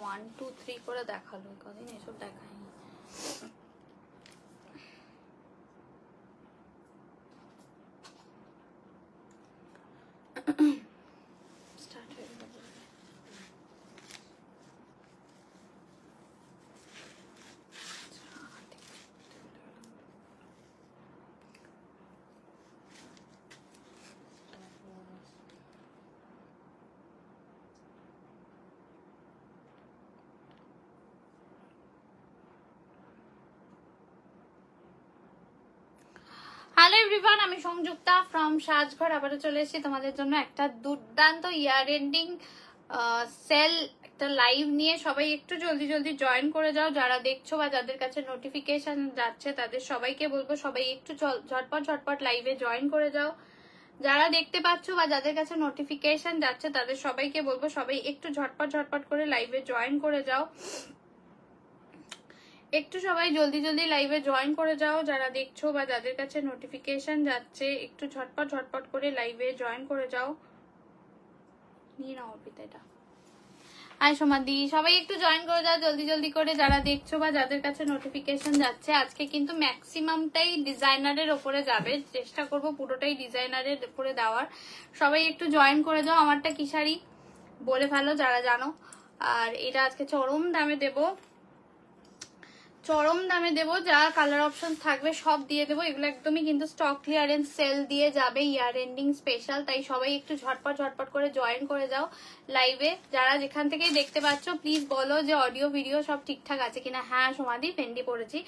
1 2 3 করে দেখালো, কদিন এসব দেখায়নি। হ্যালো এভরিওয়ান, আমি সংযুক্তা ফ্রম সাজঘর আবারও চলে এসেছি তোমাদের জন্য একটা দুর্দান্ত ইয়ার এন্ডিং সেল একটা লাইভ নিয়ে। সবাই একটু জলদি জলদি জয়েন করে যাও, যারা দেখছো বা যাদের কাছে নোটিফিকেশন যাচ্ছে তাদের সবাইকে বলবো সবাই একটু ঝটপট ঝটপট লাইভে জয়েন করে যাও। যারা দেখতে পাচ্ছ বা যাদের কাছে নোটিফিকেশন যাচ্ছে তাদের সবাইকে বলবো সবাই একটু ঝটপট ঝটপট করে লাইভে জয়েন করে যাও। একটু সবাই জলদি জলদি লাইভে জয়েন করে যাও, যারা দেখছো বা যাদের কাছে নোটিফিকেশন যাচ্ছে একটু ঝটপট ঝটপট করে লাইভে জয়েন করে যাও। নিয়ে নাও অর্পিতা এটা। হাই সমাধি, সবাই একটু জয়েন করে যাও জলদি জলদি করে, যারা দেখছো বা যাদের কাছে নোটিফিকেশন যাচ্ছে। আজকে কিন্তু ম্যাক্সিমামটাই ডিজাইনারের ওপরে যাবে, চেষ্টা করব পুরোটাই ডিজাইনারের ওপরে দেওয়ার। সবাই একটু জয়েন করে যাও। আমারটা কি শাড়ি বলে ফেলো যারা জানো। আর এটা আজকে চরম দামে দেবো, চরম দামে দেবো। যা কালার অপশন থাকবে সব দিয়ে দেবো। এগুলো একদমই কিন্তু স্টক ক্লিয়ারেন্স সেল দিয়ে যাবে, ইয়ার এন্ডিং স্পেশাল। তাই সবাই একটু ঝটপট ঝটপট করে জয়েন করে যাও লাইভে। যারা যেখান থেকেই দেখতে পাচ্ছ প্লিজ বলো যে অডিও ভিডিও সব ঠিকঠাক আছে কিনা। হ্যাঁ সমাধি, ফেন্ডি পরেছি।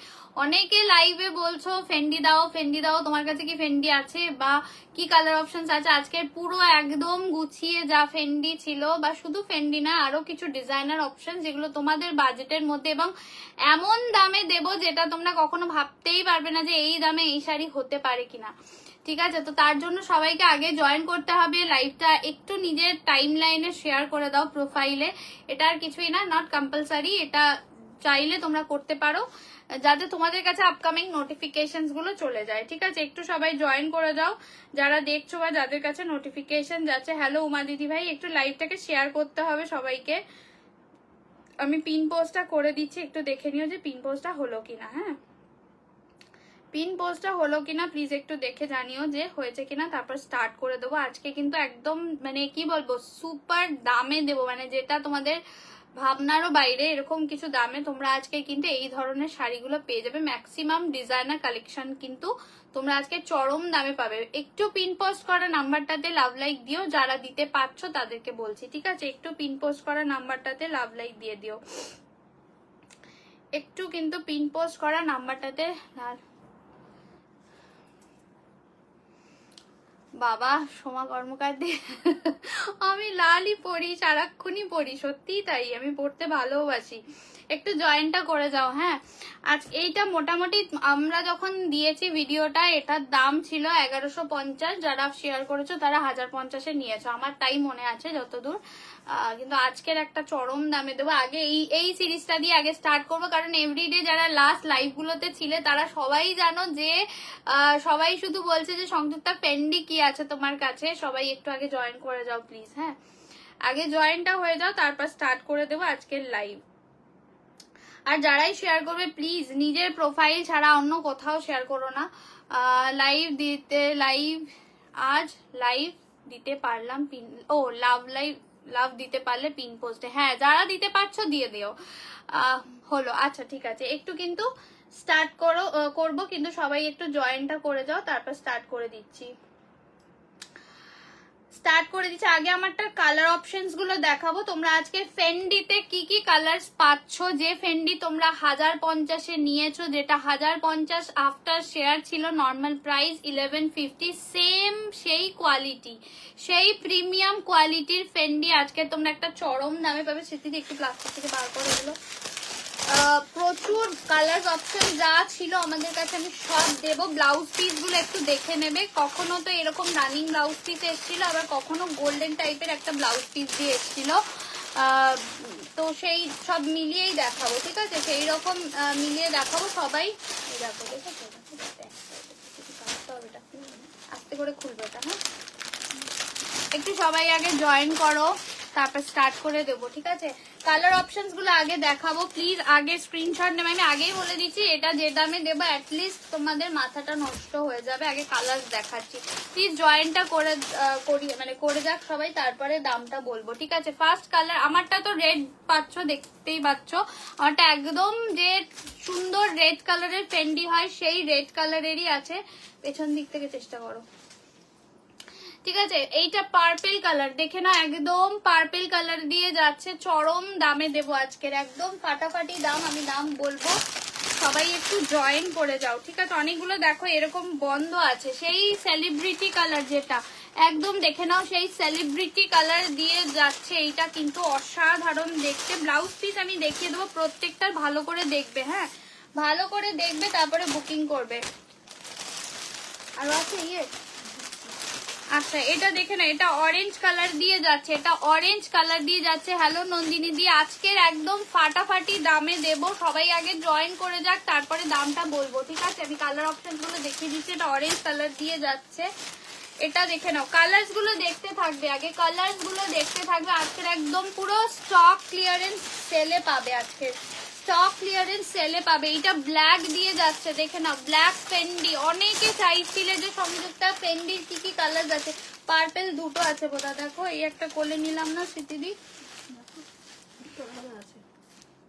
অনেকে লাইভে বলছো ফেন্ডি দাও ফেন্ডি দাও, তোমার কাছে কি ফেন্ডি আছে বা কি কালার অপশন আছে? আজকে পুরো একদম গুছিয়ে যা ফেন্ডি ছিল, বা শুধু ফেন্ডি না আরো কিছু ডিজাইনার অপশন যেগুলো তোমাদের বাজেটের মধ্যে এবং এমন দামে দেবো যেটা তোমরা কখনো ভাবতেই পারবে না যে এই দামে এই শাড়ি হতে পারে কিনা। ঠিক আছে, তো তার জন্য সবাইকে আগে জয়েন করতে হবে। লাইভটা একটু নিজের টাইম লাইনে শেয়ার করে দাও প্রোফাইলে। এটা আর কিছুই না, নট কম্পালসারি, এটা চাইলে তোমরা করতে পারো যাতে তোমাদের কাছে আপকামিং নোটিফিকেশন গুলো চলে যায়। ঠিক আছে, একটু সবাই জয়েন করে যাও যারা দেখছো বা যাদের কাছে নোটিফিকেশন যাচ্ছে। হ্যালো উমা দিদি ভাই, একটু লাইভটাকে শেয়ার করতে হবে সবাইকে। আমি পিন পোস্টটা করে দিচ্ছি, একটু দেখে নিও যে পিন পোস্টটা হলো কিনা। হ্যাঁ, পিন পোস্টটা হলো কিনা প্লিজ একটু দেখে জানিও যে হয়েছে কিনা, তারপর স্টার্ট করে দেবো। আজকে কিন্তু একদম মানে কি বলবো সুপার দামে দেবো, মানে যেটা তোমাদের ভাবনারও বাইরে এরকম কিছু দামে তোমরা আজকে কিন্তু এই ধরনের শাড়িগুলো পেয়ে যাবে। ম্যাক্সিমাম ডিজাইনার কালেকশন কিন্তু তোমরা আজকে চরম দামে পাবে। একটু পিন পোস্ট করা নাম্বারটাতে লাভ লাইক দিও, যারা দিতে পারছো তাদেরকে বলছি। ঠিক আছে, একটু পিন পোস্ট করা নাম্বারটাতে লাভ লাইক দিয়ে দিও। একটু কিন্তু পিন পোস্ট করা নাম্বারটাতে। বাবা সোমা কর্মকার দিয়ে আমি লালই পড়ি, সারাক্ষণই পড়ি, সত্যিই তাই, আমি পড়তে ভালোবাসি। একটু জয়েনটা করে যাও। হ্যাঁ, আজ এইটা মোটামুটি আমরা যখন দিয়েছি ভিডিওটা এটার দাম ছিল 1150, যারা শেয়ার করেছো তারা 1050-এ নিয়েছো, আমার তাই মনে আছে যতদূর। কিন্তু আজকের একটা চরম দামে দেবো। আগে এই সিরিজটা দিয়ে আগে স্টার্ট করবো, কারণ এভরিডে যারা লাস্ট লাইভ গুলোতে ছিলে তারা সবাই জানো যে সবাই শুধু বলছে যে সংযুক্তা ফেন্ডি কি আছে তোমার কাছে। সবাই একটু আগে জয়েন করে যাও প্লিজ। হ্যাঁ, আগে জয়েনটা হয়ে যাও, তারপর স্টার্ট করে দেবো আজকের লাইভ। আর যারাই শেয়ার করবে প্লিজ নিজের প্রোফাইল ছাড়া অন্য কোথাও শেয়ার করো না। লাইভ আজ লাইভ দিতে পারলাম পিন, ও লাভ দিতে পারলে পিন পোস্টে। হ্যাঁ, যারা দিতে পারছো দিয়ে দিও। হলো, আচ্ছা ঠিক আছে, একটু কিন্তু স্টার্ট করবো, কিন্তু সবাই একটু জয়েনটা করে যাও, তারপর স্টার্ট করে দিচ্ছি। আগে আমারটা কালার অপশনস গুলো দেখাবো। তোমরা আজকে ফেন্ডিতে কি কি কালার্স পাচ্ছ, যে ফেন্ডি তোমরা 1050-এ নিয়েছো, যেটা 1050 আফটার শেয়ার ছিল, নর্মাল প্রাইস 1150, সেম সেই কোয়ালিটি, সেই প্রিমিয়াম কোয়ালিটির ফেন্ডি আজকে তোমরা একটা চরম দামে পাবে। সেটি একটু প্লাস্টিক থেকে বার করে দিলো। প্রচুর কালার অপশন যা ছিল আমাদের কাছে আমি সব দেবো। ব্লাউজ পিস গুলো একটু দেখে নেবে, কখনো তো এরকম রানিং ব্লাউজ পিস এসেছিল, আবার কখনো গোল্ডেন টাইপের একটা ব্লাউজ পিস দিয়ে এসেছিল। তো সেই সব মিলিয়েই দেখাবো। ঠিক আছে, সেই রকম মিলিয়ে দেখাবো সবাই। দেখো আস্তে করে খুলবে এটা। হ্যাঁ, একটু সবাই আগে জয়েন করো। তারপর স্টার্ট করে দেবো, ঠিক আছে? কালার অপশনস গুলো আগে দেখাবো, প্লিজ আগে স্ক্রিনশট নেবে। আমি আগেই বলে দিচ্ছি এটা যে দামে দেবো অ্যাটলিস্ট তোমাদের মাথাটা নষ্ট হয়ে যাবে। আগে কালার দেখাচ্ছি, প্লিজ জয়েন্টটা করে যাক সবাই, তারপরে দামটা বলবো, ঠিক আছে? ফার্স্ট কালার আমারটা তো রেড পাচ্ছ, দেখতেই পাচ্ছ আমারটা একদম যে সুন্দর রেড কালারের ফেন্ডি হয় সেই রেড কালারেরই আছে। পেছন দিক থেকে চেষ্টা করো, ঠিক আছে? এইটা পার্পেল কালার, দেখে না একদম পার্পেল কালার দিয়ে যাচ্ছে, চরম দামে দেবো আজকের, একদম ফাটাফাটি দাম। আমি দাম বলবো, সবাই একটু জয়েন করে যাও, ঠিক আছে? অনেকগুলো দেখো এরকম বন্ধ আছে, সেই সেলিব্রিটি কালার যেটা একদম দেখে নাও, সেই সেলিব্রিটি কালার দিয়ে যাচ্ছে। এইটা কিন্তু অসাধারণ দেখতে। ব্লাউজ পিস আমি দেখিয়ে দেবো, প্রত্যেকটার ভালো করে দেখবে, হ্যাঁ ভালো করে দেখবে, তারপরে বুকিং করবে। আর আছে আচ্ছা এটা দেখে না, এটা অরেঞ্জ কালার দিয়ে যাচ্ছে, এটা অরেঞ্জ কালার দিয়ে যাচ্ছে। হ্যালো নন্দিনী দি, আজকের একদম ফাটাফাটি দামে দেব, সবাই আগে জয়েন করে যাক, তারপরে দামটা বলবো, ঠিক আছে? আমি কালার অপশন গুলো দেখিয়ে দিচ্ছি। এটা অরেঞ্জ কালার দিয়ে যাচ্ছে, এটা দেখে নাও। কালার্স গুলো দেখতে থাকবে, আগে কালার্স গুলো দেখতে থাকবে। আজকের একদম পুরো স্টক ক্লিয়ারেন্স সেলে পাবে, আজকের স্টক ক্লিয়ারেন্স সেলে পাবে। এটা ব্ল্যাক দিয়ে যাচ্ছে, দেখে নাও, ব্ল্যাক ফেন্ডি। অনেকে চাইছিলে যে সংযুক্তা ফেন্ডির কি কি কালার আছে, পার্পেল দুটো আছে বোধ হয়, দেখো এই একটা কোলে নিলাম না স্মৃতিদি,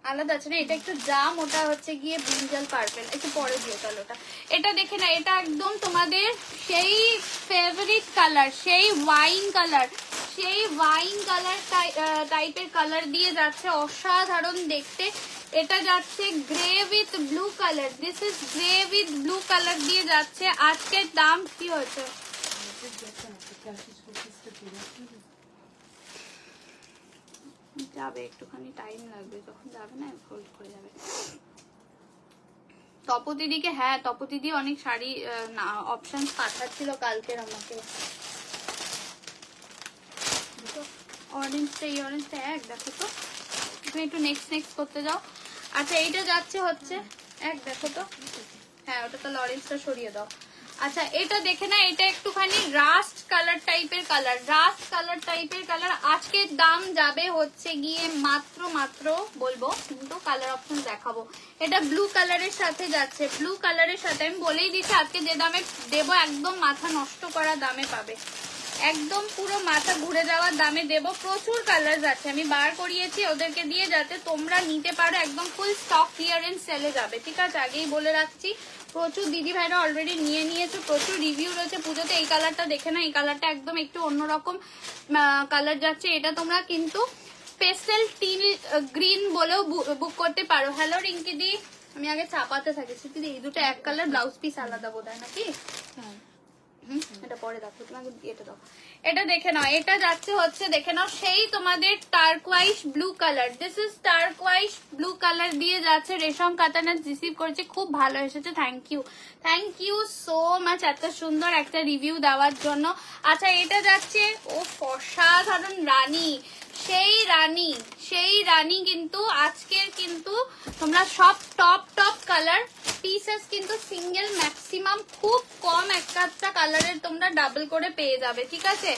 আলাদা আছে না, এটা একটু জাম, ওটা হচ্ছে গিয়ে ব্রিঞ্জাল পার্পেল, একটু পরে দিয়ে কালোটা। এটা দেখে না, এটা একদম তোমাদের সেই ফেভারিট কালার, সেই ওয়াইন কালার, সেই ওয়াইন কালার টাইপের কালার দিয়ে যাচ্ছে, অসাধারণ দেখতে। এটা যাচ্ছে grey with blue colour, this is grey with blue colour দিয়ে যাচ্ছে। আজকের দাম কি হয়েছে, যাবে একটুখানি টাইম লাগবে, যখন যাবে না হোল্ড করে যাবে। তপতিদিকে, হ্যাঁ তপতিদি অনেক শাড়ি অপশন পাঠাচ্ছিল কালকের আমাকে। অরেঞ্জটা, এই অরেঞ্জটা এক, দেখো তো তুমি একটু নেক্সট করতে যাও। আচ্ছা এইটা যাচ্ছে হচ্ছে এক, দেখো তো, হ্যাঁ ওটা তাহলে অরেঞ্জটা সরিয়ে দাও। আচ্ছা এটা দেখে না, এটা একটুখানি রাস্ট কালার টাইপের কালার, রাস্ট কালার টাইপের কালার। আজকের দাম যাবে হচ্ছে গিয়ে মাত্র বলবো, কিন্তু কালার অপশন দেখাবো। এটা ব্লু কালারের সাথে যাচ্ছে, ব্লু কালারের সাথে। আমি বলেই দিচ্ছি আজকে যে দামে দেবো একদম মাথা নষ্ট করা দামে পাবে, একদম পুরো মাথা ঘুরে যাওয়ার দামে দেবো। প্রচুর কালার আছে, আমি বার করিয়েছি ওদেরকে দিয়ে, যাতে তোমরা নিতে পারো। একদম ফুল স্টক ক্লিয়ারেন্স সেলে যাবে, ঠিক আছে? আগেই বলে রাখছি, প্রচুর দিদি ভাইরা অলরেডি নিয়ে নিয়েছো, প্রচুর রিভিউ রয়েছে পুজোতে। এই কালারটা দেখে না, এই কালারটা একদম একটু অন্যরকম কালার যাচ্ছে। এটা তোমরা কিন্তু পেস্টেল টিল গ্রিন বলেও বুক করতে পারো। হ্যালো রিঙ্কি দি, আমি আগে চাপাতে থাকি দিদি, এই দুটো এক কালার, ব্লাউজ পিস আলাদা বোধ হয় নাকি? হ্যাঁ এটা পরে দেখো, তোমাকে এটা দাও। এটা দেখে নাও, এটা যাচ্ছে হচ্ছে দেখে নাও সেই তোমাদের turquoise blue colour, this is turquoise blue colour দিয়ে যাচ্ছে। রেশম কাতানা রিসিভ করেছে, খুব ভালো এসেছে, থ্যাংক ইউ সো মাচ এত সুন্দর একটা রিভিউ দেওয়ার জন্য। আচ্ছা এটা যাচ্ছে ও অসাধারণ রানী, সেই রানী কিন্তু আজকের কিন্তু তোমরা সব টপ কালার পিসেস কিন্তু সিঙ্গেল ম্যাক্সিমাম খুব কম একটা কালারের তোমরা ডাবল করে পেয়ে যাবে, ঠিক আছে?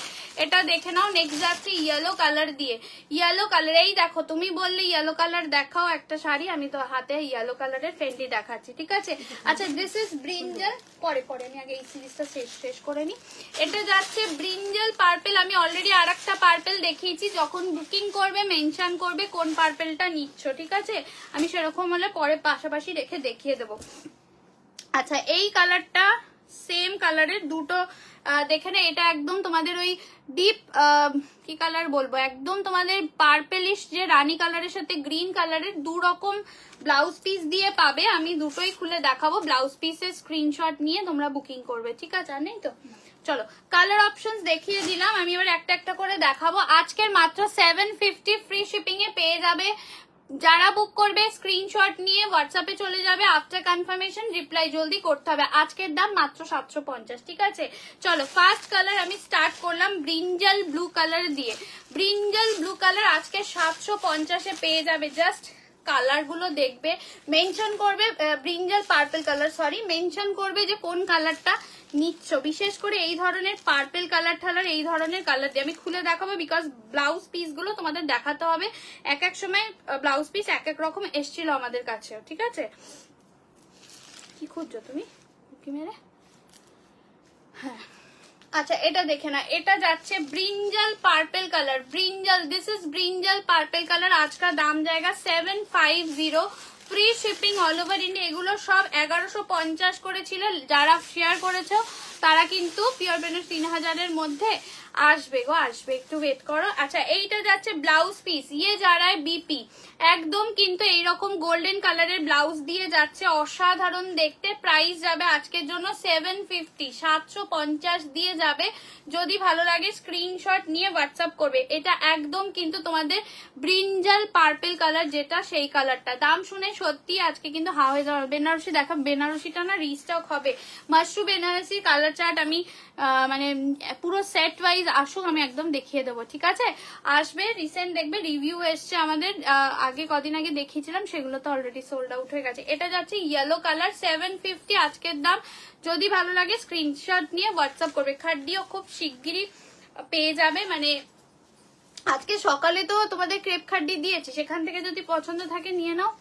এটা দেখে নাও। নেক্সট যাচ্ছে ইয়েলো কালার দিয়ে, ইয়েলো কালার। এই দেখো তুমি বললে ইয়েলো কালার দেখাও একটা শাড়ি, আমি তো হাতে ইয়েলো কালারের ফেন্ডি দেখাচ্ছি, ঠিক আছে? আচ্ছা দিস ইজ ব্রিঞ্জাল, পরে আমি আগে এই সিরিজটা শেষ করে নি। এটা যাচ্ছে ব্রিঞ্জাল পার্পেল। আমি অলরেডি আর একটা পার্পেল দেখিয়েছি, যখন বুকিং করবে মেনশন করবে কোন পার্পেলটা নিচ্ছ, ঠিক আছে? আমি সেরকম হলে পরে পাশাপাশি রেখে দেখিয়ে দেবো। আচ্ছা এই কালারটা সেম কালারের দুটো দেখে না, এটা একদম তোমাদের ওই ডিপ কি কালার বলবো, একদম তোমাদের পার্পেলিশ যে রানী কালারের সাথে গ্রিন কালারের দু রকম ব্লাউজ পিস দিয়ে পাবে। আমি দুটোই খুলে দেখাবো, ব্লাউজ পিসের স্ক্রিনশট নিয়ে তোমরা বুকিং করবে, ঠিক আছে? আর নেই তো, চলো কালার অপশনস দেখিয়ে দিলাম। আমি এবার একটা করে দেখাবো। আজকের মাত্র 750 ফ্রি শিপিং এ পেয়ে যাবে। যারা বুক করবে স্ক্রিনশট নিয়ে হোয়াটসঅ্যাপে চলে যাবে, আফটার কনফার্মেশন রিপ্লাই জলদি করতে হবে। আজকের দাম মাত্র 750, ঠিক আছে? চলো ফার্স্ট কালার আমি স্টার্ট করলাম ব্রিঞ্জাল ব্লু কালার দিয়ে। ব্রিঞ্জাল ব্লু কালার আজকে 750 এ পেয়ে যাবে। জাস্ট কালার গুলো দেখবে, মেনশন করবে brinjal purple colour, sorry mention করবে যে কোন কালারটা নিচ্ছ। বিশেষ করে এই ধরনের পার্পল কালার ঠালার এই ধরনের কালার দিয়ে আমি খুলে দেখাবো, বিকজ ব্লাউজ পিস গুলো তোমাদের দেখাতে হবে। এক এক সময় ব্লাউজ পিস এক এক রকম এসছিল আমাদের কাছে, ঠিক আছে? কি খুঁজছো তুমি কি মেরে? হ্যাঁ আচ্ছা এটা দেখে না, এটা যাচ্ছে brinjal purple colour, brinjal, this is brinjal purple colour. আজকাল দাম জায়গা 750, free shipping all over India. এগুলো সব 1150 করেছিল, যারা শেয়ার করেছো তারা কিন্তু পিওর বেনারস 3000-এর মধ্যে আসবে গো, আসবে, একটু ওয়েট করো। আচ্ছা এইটা যাচ্ছে ব্লাউজ পিস, ইয়ে যারা বিপি একদম কিন্তু এইরকম গোল্ডেন কালারের ব্লাউজ দিয়ে যাচ্ছে, অসাধারণ দেখতে। প্রাইস যাবে আজকের জন্য 750, 750 দিয়ে যাবে। যদি ভালো লাগে স্ক্রিনশট নিয়ে হোয়াটসঅ্যাপ করবে। এটা একদম কিন্তু তোমাদের ব্রিঞ্জাল পার্পল কালার, যেটা সেই কালারটা। দাম শুনে সত্যি আজকে কিন্তু হা হয়ে যাবে। বেনারসি দেখা, বেনারসিটা না রিস্টক হবে। মাশরু বেনারসি কালার চার্ট আমি মানে পুরো সেট ওয়াইজ আসুক আমি একদম দেখিয়ে দেবো, ঠিক আছে? আসবে, রিসেন্ট দেখবে রিভিউ এসছে আমাদের, আগে কদিন আগে দেখিয়েছিলাম, সেগুলো তো অলরেডি সোল্ড আউট হয়ে গেছে। এটা যাচ্ছে ইয়েলো কালার, 750 আজকের দাম। যদি ভালো লাগে স্ক্রিনশট নিয়ে হোয়াটসঅ্যাপ করবে। খাড্ডিও খুব শিগগিরই পেয়ে যাবে, মানে আজকে সকালে তো তোমাদের ক্রেপ খাড্ডি দিয়েছে, সেখান থেকে যদি পছন্দ থাকে নিয়ে নাও।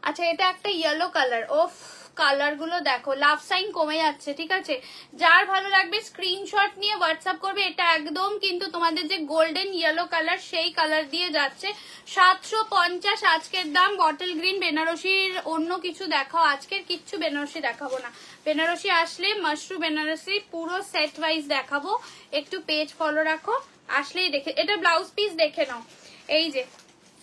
আচ্ছা এটা একটা ইয়েলো কালার, ওফ কালার গুলো দেখো, লাভ সাইন কমে যাচ্ছে, ঠিক আছে? যার ভালো লাগবে স্ক্রিনশট নিয়ে হোয়াটসঅ্যাপ করবে। এটা একদম কিন্তু তোমাদের যে গোল্ডেন ইয়েলো কালার সেই কালার দিয়ে যাচ্ছে, 750 আজকের দাম। বটল গ্রিন বেনারসির অন্য কিছু দেখাও, আজকের কিচ্ছু বেনারসি দেখাবো না। বেনারসি আসলে মাশরু বেনারসি পুরো সেট ওয়াইজ দেখাবো, একটু পেজ ফলো রাখো, আসলেই দেখে। এটা ব্লাউজ পিস দেখে নাও, এই যে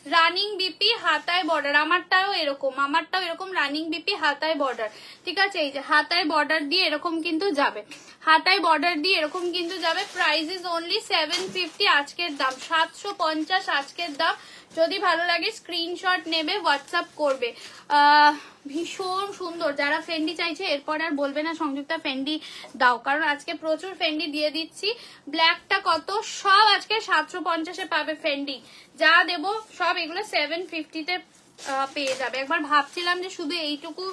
রানিং বিপি হাতায় বর্ডার, আমারটাও এরকম রানিং বিপি হাতায় বর্ডার, ঠিক আছে? এই যে হাতায় বর্ডার দিয়ে এরকম কিন্তু যাবে, হাতায় বর্ডার দিয়ে এরকম কিন্তু যাবে। প্রাইস ইজ অনলি 750 আজকের দাম, 750 আজকের দাম। যদি ভালো লাগে স্ক্রিনশট নেবে, হোয়াটসঅ্যাপ করবে। ভীষণ সুন্দর, যারা ফেন্ডি চাইছে এরপর আর বলবে না সংযুক্তা ফেন্ডি দাও, কারণ আজকে প্রচুর ফেন্ডি দিয়ে দিচ্ছি। ব্ল্যাকটা কত, সব আজকে 750-এ পাবে ফেন্ডি, যা দেবো সব এগুলো 750-তে পেয়ে যাবে। একবার ভাবছিলাম যে শুধু এইটুকু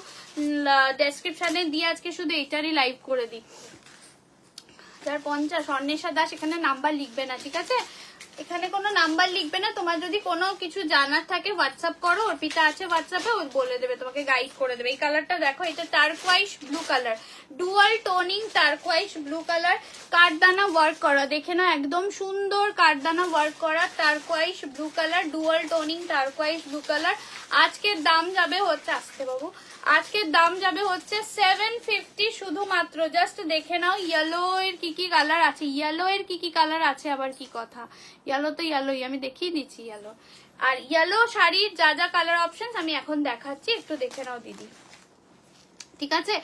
ডেসক্রিপশনে দিয়ে আজকে শুধু এইটারই লাইভ করে দিই। 50 অন্বেষা দাস, এখানে নাম্বার লিখবে না, ঠিক আছে? এখানে কোনো নাম্বার লিখবে না। তোমার যদি কোনো কিছু জানার থাকে হোয়াটসঅ্যাপ করো, অর্পিতা আছে হোয়াটসঅ্যাপে, ও বলে দেবে, তোমাকে গাইড করে দেবে। এই কালারটা দেখো, এটা turquoise blue colour, dual toning turquoise blue colour, কাঠদানা ওয়ার্ক করা, দেখে না একদম সুন্দর কাঠদানা ওয়ার্ক করা turquoise blue colour, dual toning turquoise blue colour. আজকের দাম যাবে হচ্ছে, আসতে বাবু, আজকের দাম যাবে হচ্ছে 750 শুধুমাত্র। জাস্ট দেখে নাও ইয়েলো এর কি কি কালার আছে, ইয়েলো এর কি কি কালার আছে, আবার কি কথা, ইয়েলো তো ইয়েলোই, আমি দেখিয়ে দিচ্ছি ইয়েলো। আর ইয়েলো শাড়ির যা যা কালার অপশন আমি এখন দেখাচ্ছি, একটু দেখে নাও দিদি, ঠিক আছে?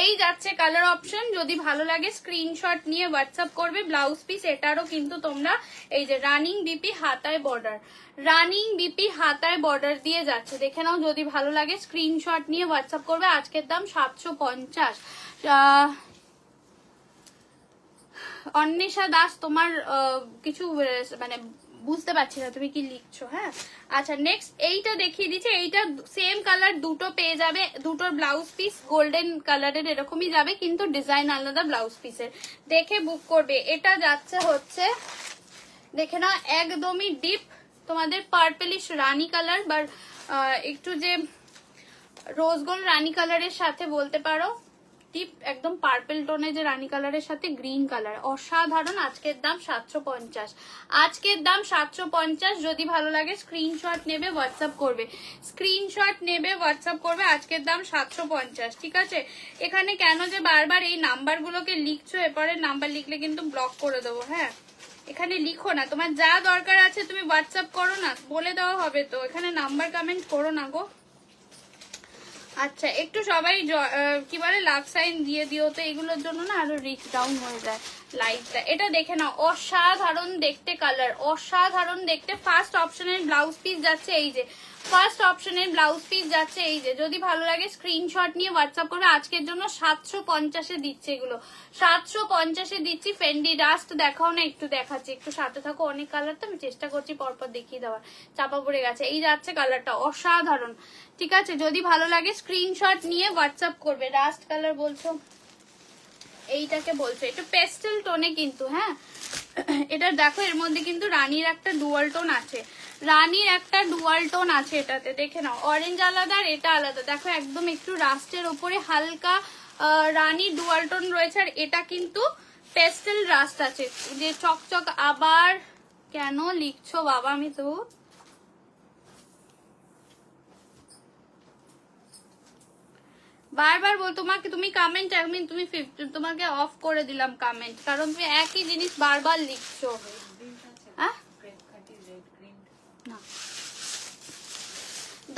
এই যাচ্ছে কালার অপশন, যদি ভালো লাগে স্ক্রিনশট নিয়ে হোয়াটসঅ্যাপ করবে। ব্লাউজ পিস এটারও কিন্তু তোমরা এই যে রানিং বিপি হাতায় বর্ডার, রানিং বিপি হাতায় বর্ডার দিয়ে যাচ্ছে, দেখে নাও। যদি ভালো লাগে স্ক্রিনশট নিয়ে হোয়াটসঅ্যাপ করবে। আজকের দাম 750। অন্বেষা দাস, তোমার কিছু মানে বুঝতে পারছি না তুমি কি লিখছো, হ্যাঁ? আচ্ছা নেক্সট এইটা দেখিয়ে দিচ্ছি, এইটা সেম কালার দুটো পেয়ে যাবে, দুটোর ব্লাউজ পিস গোল্ডেন কালারের এরকমই যাবে, কিন্তু ডিজাইন আলাদা ব্লাউজ পিসের, দেখে বুক করবে। এটা যাচ্ছে হচ্ছে দেখে না একদমই ডিপ তোমাদের পার্পলিশ রানী কালার, বা একটু যে রোজ গোল্ড রানী কালারের সাথে বলতে পারো, ডিপ একদম পার্পল টোনে যে রানী কালারের সাথে গ্রিন কালার, অসাধারণ। আজকের দাম 750, আজকের দাম 750। যদি ভালো লাগে স্ক্রিনশট নেবে হোয়াটসঅ্যাপ করবে, স্ক্রিনশট নেবে হোয়াটসঅ্যাপ করবে। আজকের দাম 750, ঠিক আছে? এখানে কেন যে বারবার এই নাম্বারগুলোকে লিখছো, এরপরে নাম্বার লিখলে কিন্তু ব্লক করে দেবো, হ্যাঁ? এখানে লিখো না, তোমার যা দরকার আছে তুমি হোয়াটসঅ্যাপ করো না, বলে দেওয়া হবে তো, এখানে নাম্বার কমেন্ট করো না গো। আচ্ছা একটু সবাই কি বলে লাভ সাইন দিয়ে দিও তো, এগুলোর জন্য না আরো রিচ ডাউন হয়ে যায়। লাইটটা এটা দেখে নাও, অসাধারণ দেখতে কালার, অসাধারণ দেখতে। ফার্স্ট অপশনের ব্লাউজ পিস যাচ্ছে এই যে, ফার্স্ট অপশনের ব্লাউজ পিস যাচ্ছে এই যে। যদি ভালো লাগে স্ক্রিনশট নিয়ে হোয়াটসঅ্যাপ করে। আজকের জন্য 750-এ দিচ্ছে এগুলো, 750-এ দিচ্ছি। ফেন্ডি ডাস্ট দেখাও না, একটু দেখাচ্ছি, একটু সাথে থাকো। অনেক কালার তো আমি চেষ্টা করছি পরপর দেখিয়ে দেওয়ার, চাপা পড়ে গেছে। এই যাচ্ছে কালারটা, অসাধারণ। ঠিক আছে, যদি ভালো লাগে স্ক্রিনশট নিয়ে হোয়াটসঅ্যাপ করবে। ডাস্ট কালার বলছো, এইটাকে বলছো একটু পেস্টেল টোনে কিন্তু, হ্যাঁ এটা দেখো এর মধ্যে কিন্তু রানীর একটা ডুয়াল টোন আছে, রানীর একটা ডুয়াল টোন আছে এটাতে, দেখে নাও। অরেঞ্জ আলাদা আর এটা আলাদা, দেখো একদম একটু রাস্টের ওপরে হালকা রানীর ডুয়াল টোন রয়েছে। আর এটা কিন্তু পেস্টেল রাস্ট আছে, যে চকচক। আবার কেন লিখছো বাবা, আমি তো বারবার বল তোমাকে, তুমি কমেন্ট তুমি তোমাকে অফ করে দিলাম কমেন্ট, কারণ তুমি একই জিনিস বারবার লিখছো।